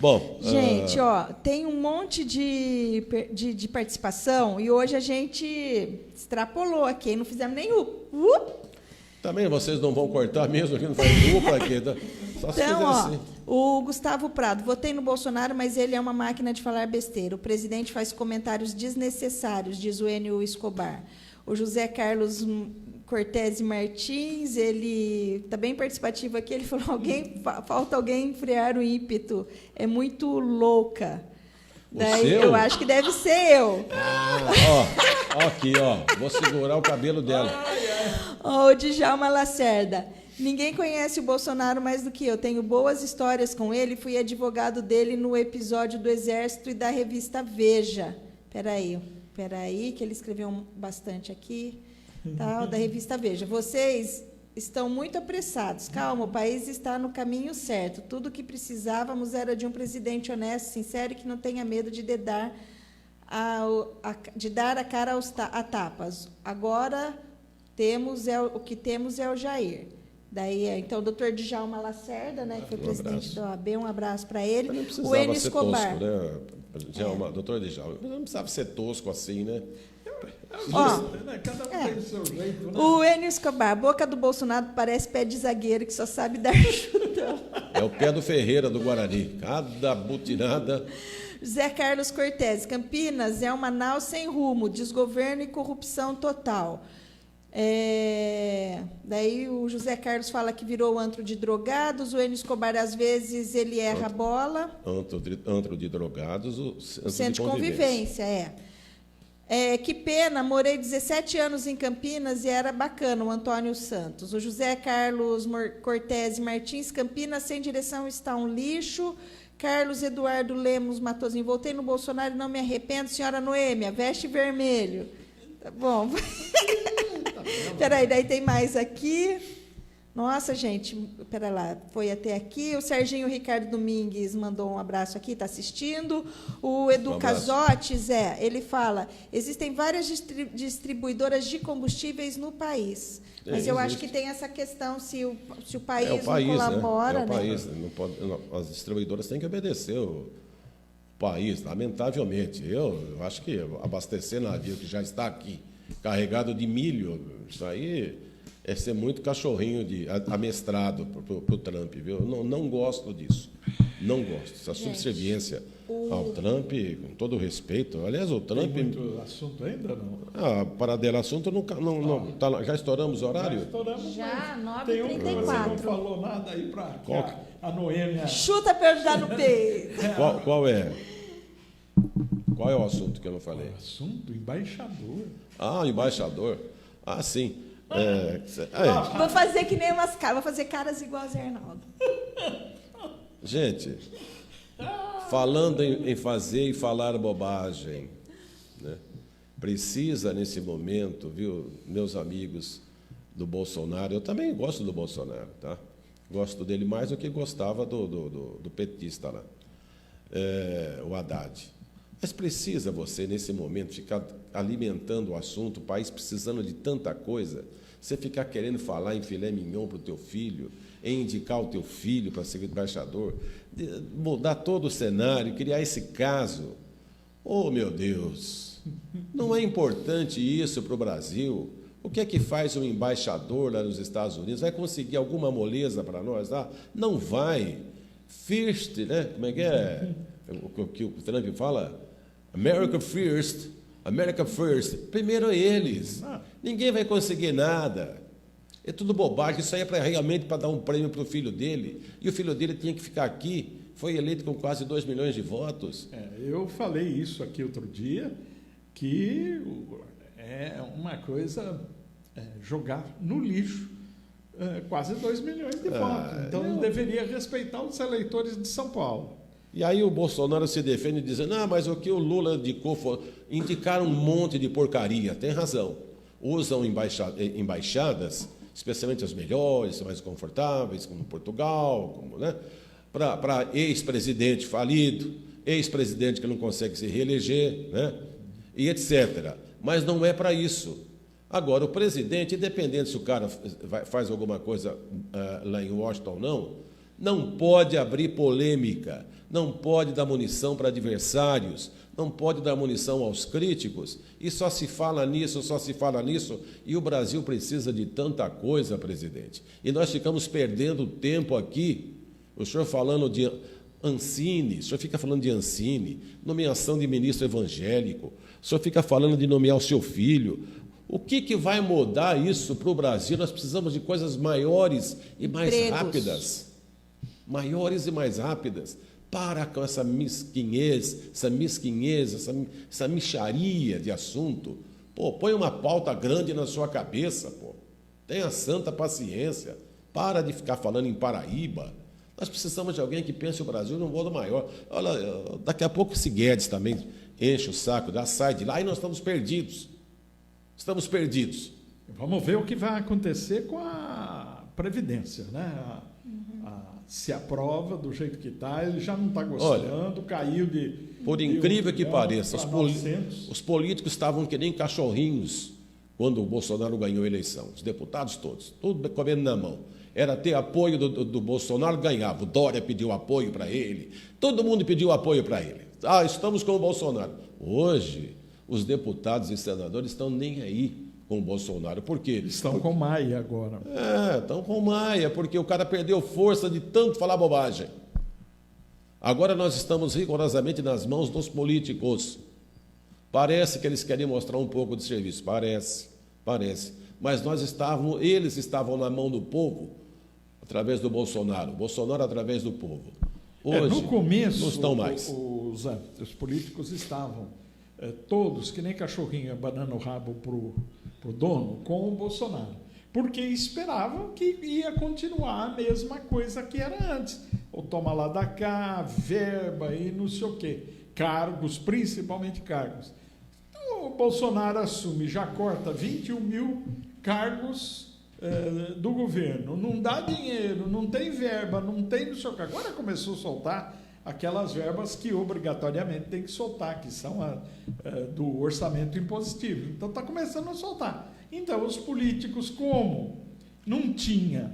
Bom, gente, tem um monte de participação e hoje a gente extrapolou aqui, não fizemos nem Também vocês não vão cortar mesmo, que não faz dupla aqui. Só se então, assim. O Gustavo Prado, votei no Bolsonaro, mas ele é uma máquina de falar besteira. O presidente faz comentários desnecessários, diz o Enio Escobar. O José Carlos Cortese Martins, ele está bem participativo aqui, ele falou, falta alguém frear o ímpeto, é muito louca. Daí, eu acho que deve ser eu. Aqui, vou segurar o cabelo dela. O Djalma Lacerda. Ninguém conhece o Bolsonaro mais do que eu. Tenho boas histórias com ele. Fui advogado dele no episódio do Exército e da revista Veja. Peraí, que ele escreveu bastante aqui. Tal, da revista Veja. Vocês estão muito apressados. Calma, o país está no caminho certo. Tudo o que precisávamos era de um presidente honesto, sincero e que não tenha medo de dar a cara a tapas. Agora o que temos é o Jair. Daí, então, o doutor Djalma Lacerda, né, que foi presidente da OAB, um abraço para ele. O Enio Escobar. Tosco, né? Doutor Djalma, não precisava ser tosco assim, né? Cada um tem o seu jeito, né? O Enio Escobar, a boca do Bolsonaro parece pé de zagueiro que só sabe dar chutão. É o pé do Ferreira do Guarani. Cada butinada. José Carlos Cortese, Campinas é uma nau sem rumo, desgoverno e corrupção total. Daí o José Carlos fala que virou antro de drogados, o Enio Escobar, às vezes, ele erra a bola. Antro de drogados, o centro de convivência, que pena, morei 17 anos em Campinas e era bacana, o Antônio Santos. O José Carlos Cortese Martins, Campinas sem direção está um lixo. Carlos Eduardo Lemos Matosinho, voltei no Bolsonaro e não me arrependo. Senhora Noêmia, veste vermelho. Tá bom. Peraí, daí tem mais aqui. Nossa, gente, pera lá, foi até aqui. O Serginho Ricardo Domingues mandou um abraço aqui, está assistindo. O Edu Casotes, ele fala, existem várias distribuidoras de combustíveis no país. Mas eu acho que tem essa questão, se o país não colabora... Né? País, não pode, as distribuidoras têm que obedecer o país, lamentavelmente. Eu acho que abastecer navio que já está aqui, carregado de milho, isso aí é ser muito cachorrinho amestrado para o Trump, viu? Não gosto disso. Não gosto. Essa subserviência ao Trump, com todo o respeito. Aliás, o Trump... Tem muito assunto ainda, não? Para dela assunto, já estouramos o horário? Já estouramos. Já, 9h34. Tem um que você não falou nada aí para a Noêmia... Chuta para eu ajudar no peito. Qual é? Qual é o assunto que eu não falei? O assunto? Embaixador. Embaixador. Sim. Vou fazer que nem umas caras, vou fazer caras igual a Zé Arnaldo. Gente, falando em fazer e falar bobagem, né? Precisa nesse momento, viu, meus amigos do Bolsonaro, eu também gosto do Bolsonaro, tá? Gosto dele mais do que gostava do petista lá, o Haddad. Mas precisa você, nesse momento, ficar alimentando o assunto, o país precisando de tanta coisa, você ficar querendo falar em filé mignon para o teu filho, em indicar o teu filho para ser embaixador, mudar todo o cenário, criar esse caso. Oh, meu Deus! Não é importante isso para o Brasil? O que é que faz um embaixador lá nos Estados Unidos? Vai conseguir alguma moleza para nós lá? Não vai. First, né? Como é que é? O que o Trump fala? America first. Primeiro eles. Ninguém vai conseguir nada. É tudo bobagem. Isso aí é realmente para dar um prêmio para o filho dele. E o filho dele tinha que ficar aqui. Foi eleito com quase 2 milhões de votos. Eu falei isso aqui outro dia, que é uma coisa jogar no lixo quase 2 milhões de votos. Então, ele deveria respeitar os eleitores de São Paulo. E aí o Bolsonaro se defende dizendo, mas o que o Lula indicou indicaram um monte de porcaria. Tem razão. Usam embaixadas, especialmente as melhores, mais confortáveis, como Portugal, como, né, para ex-presidente falido, ex-presidente que não consegue se reeleger, né, e etc. Mas não é para isso. Agora, o presidente, independente se o cara faz alguma coisa lá em Washington ou não pode abrir polêmica, não pode dar munição para adversários, não pode dar munição aos críticos, e só se fala nisso, e o Brasil precisa de tanta coisa, presidente. E nós ficamos perdendo tempo aqui, o senhor falando de Ancine, o senhor fica falando de Ancine, nomeação de ministro evangélico, o senhor fica falando de nomear o seu filho. O que vai mudar isso para o Brasil? Nós precisamos de coisas maiores e mais rápidas. Maiores e mais rápidas. Para com essa mesquinhez, essa mixaria de assunto. Pô, põe uma pauta grande na sua cabeça, pô. Tenha santa paciência. Para de ficar falando em Paraíba. Nós precisamos de alguém que pense o Brasil num modo maior. Olha, daqui a pouco esse Guedes também enche o saco, sai de lá e nós estamos perdidos. Estamos perdidos. Vamos ver o que vai acontecer com a Previdência, né? Se aprova do jeito que está, ele já não está gostando, caiu de... Por incrível que pareça, os políticos estavam que nem cachorrinhos quando o Bolsonaro ganhou a eleição. Os deputados todos, tudo comendo na mão. Era ter apoio do Bolsonaro, ganhava. O Dória pediu apoio para ele. Todo mundo pediu apoio para ele. Estamos com o Bolsonaro. Hoje, os deputados e senadores estão nem aí com o Bolsonaro. Por quê? Estão com Maia agora. Estão com Maia, porque o cara perdeu força de tanto falar bobagem. Agora nós estamos rigorosamente nas mãos dos políticos. Parece que eles querem mostrar um pouco de serviço. Parece. Mas eles estavam na mão do povo através do Bolsonaro. Bolsonaro através do povo. Hoje, no começo, não estão mais. Os políticos estavam todos, que nem cachorrinho, abanando o rabo para o dono, com o Bolsonaro. Porque esperavam que ia continuar a mesma coisa que era antes. O toma lá da cá, verba e não sei o quê. Cargos, principalmente cargos. Então, o Bolsonaro assume, já corta 21 mil cargos do governo. Não dá dinheiro, não tem verba, não tem no seu cargo. Agora começou a soltar aquelas verbas que obrigatoriamente tem que soltar, que são do orçamento impositivo. Então está começando a soltar. Então os políticos, como não tinha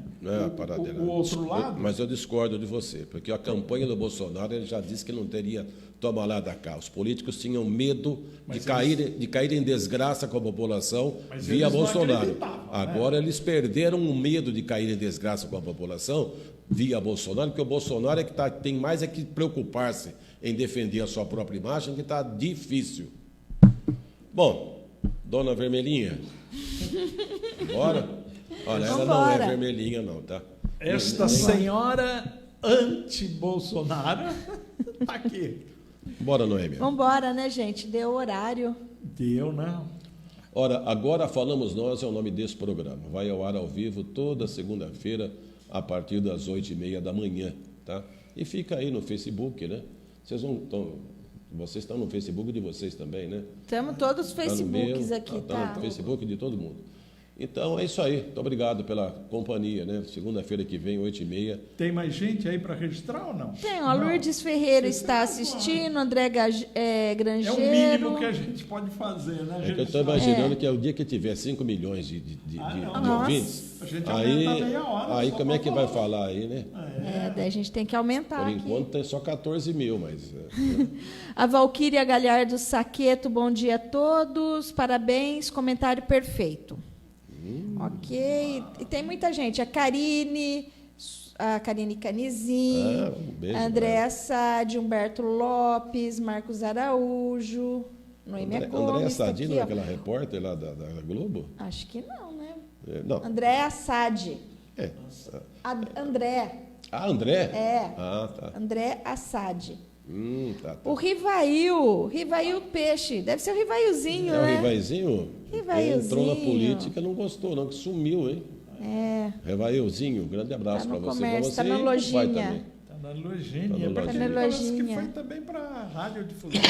o outro lado... Mas eu discordo de você, porque a campanha do Bolsonaro ele já disse que não teria toma lá da cá. Os políticos tinham medo de cair em desgraça com a população via Bolsonaro. Agora eles perderam o medo de cair em desgraça com a população via Bolsonaro, porque o Bolsonaro é que tem mais que preocupar-se em defender a sua própria imagem, que está difícil. Bom, dona Vermelhinha, bora? Olha, ela não é vermelhinha não, tá? Esta senhora anti-Bolsonaro está aqui. Bora, Noêmia. Vamos embora, né, gente? Deu horário. Deu, não. Ora, Agora Falamos Nós é o nome desse programa. Vai ao ar ao vivo toda segunda-feira, a partir das 8h30 da manhã, tá? E fica aí no Facebook, né? Vocês estão no Facebook de vocês também, né? Estamos todos os Facebooks aqui, tá? Está no Facebook de todo mundo. Então, é isso aí. Muito obrigado pela companhia, né? Segunda-feira que vem, 8h30. Tem mais gente aí para registrar ou não? Tem, a Lourdes Ferreira está assistindo, André Grangeiro. É o mínimo que a gente pode fazer, né? É que eu estou imaginando que é o dia que tiver 5 milhões de ouvintes. A gente aumenta meia hora. Aí como é que vai falar aí, né? Daí a gente tem que aumentar. Por enquanto tem só 14 mil, mas... A Valquíria Galhardo Saqueto, bom dia a todos. Parabéns, comentário perfeito. Ok. E tem muita gente. A Karine Canizin, um beijo, Andréa Sade, Humberto Lopes, Marcos Araújo, Noêmia Gomes. Andréa Sade não é aquela repórter lá da Globo? Acho que não, né? Não. André Assad. É. André. Ah, André? É. Ah, tá. André Assad. Tá. O Rivail Peixe. Deve ser o Rivailzinho, É o né? Rivailzinho? Rivailzinho. Entrou na política, não gostou, não, que sumiu, hein? É. Rivailzinho, grande abraço Tá para no você. comércio, Pra tá você na e pro pai lojinha. também. Está na lojinha. Tá na Para quem lojinha. parece que foi também para a radiodifusão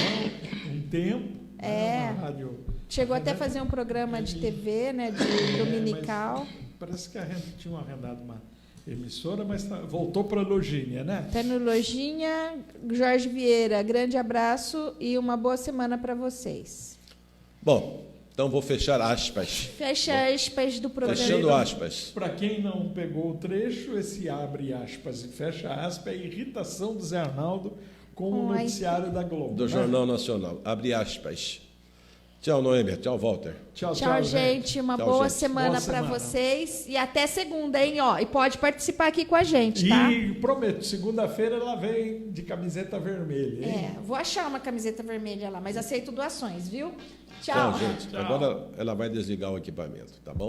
um tempo. É. Uma rádio, Chegou até a fazer um programa de TV, né? De dominical. Parece que tinha arrendado uma emissora, mas voltou para a lojinha, né? Tá no Lojinha. Jorge Vieira, grande abraço e uma boa semana para vocês. Bom, então vou fechar aspas. Fecha aspas do programa. Fechando aspas. Para quem não pegou o trecho, esse abre aspas e fecha aspas é a irritação do Zé Arnaldo com o noticiário da Globo. Do né? Jornal Nacional. Abre aspas. Tchau, Noêmia. Tchau, Walter. Tchau, gente. Uma Tchau, boa gente. semana Boa para semana. vocês. E até segunda, hein? Ó, e pode participar aqui com a gente, tá? E prometo, segunda-feira ela vem de camiseta vermelha, hein? Vou achar uma camiseta vermelha lá, mas aceito doações, viu? Tchau. Tchau, gente. Tchau. Agora ela vai desligar o equipamento, tá bom?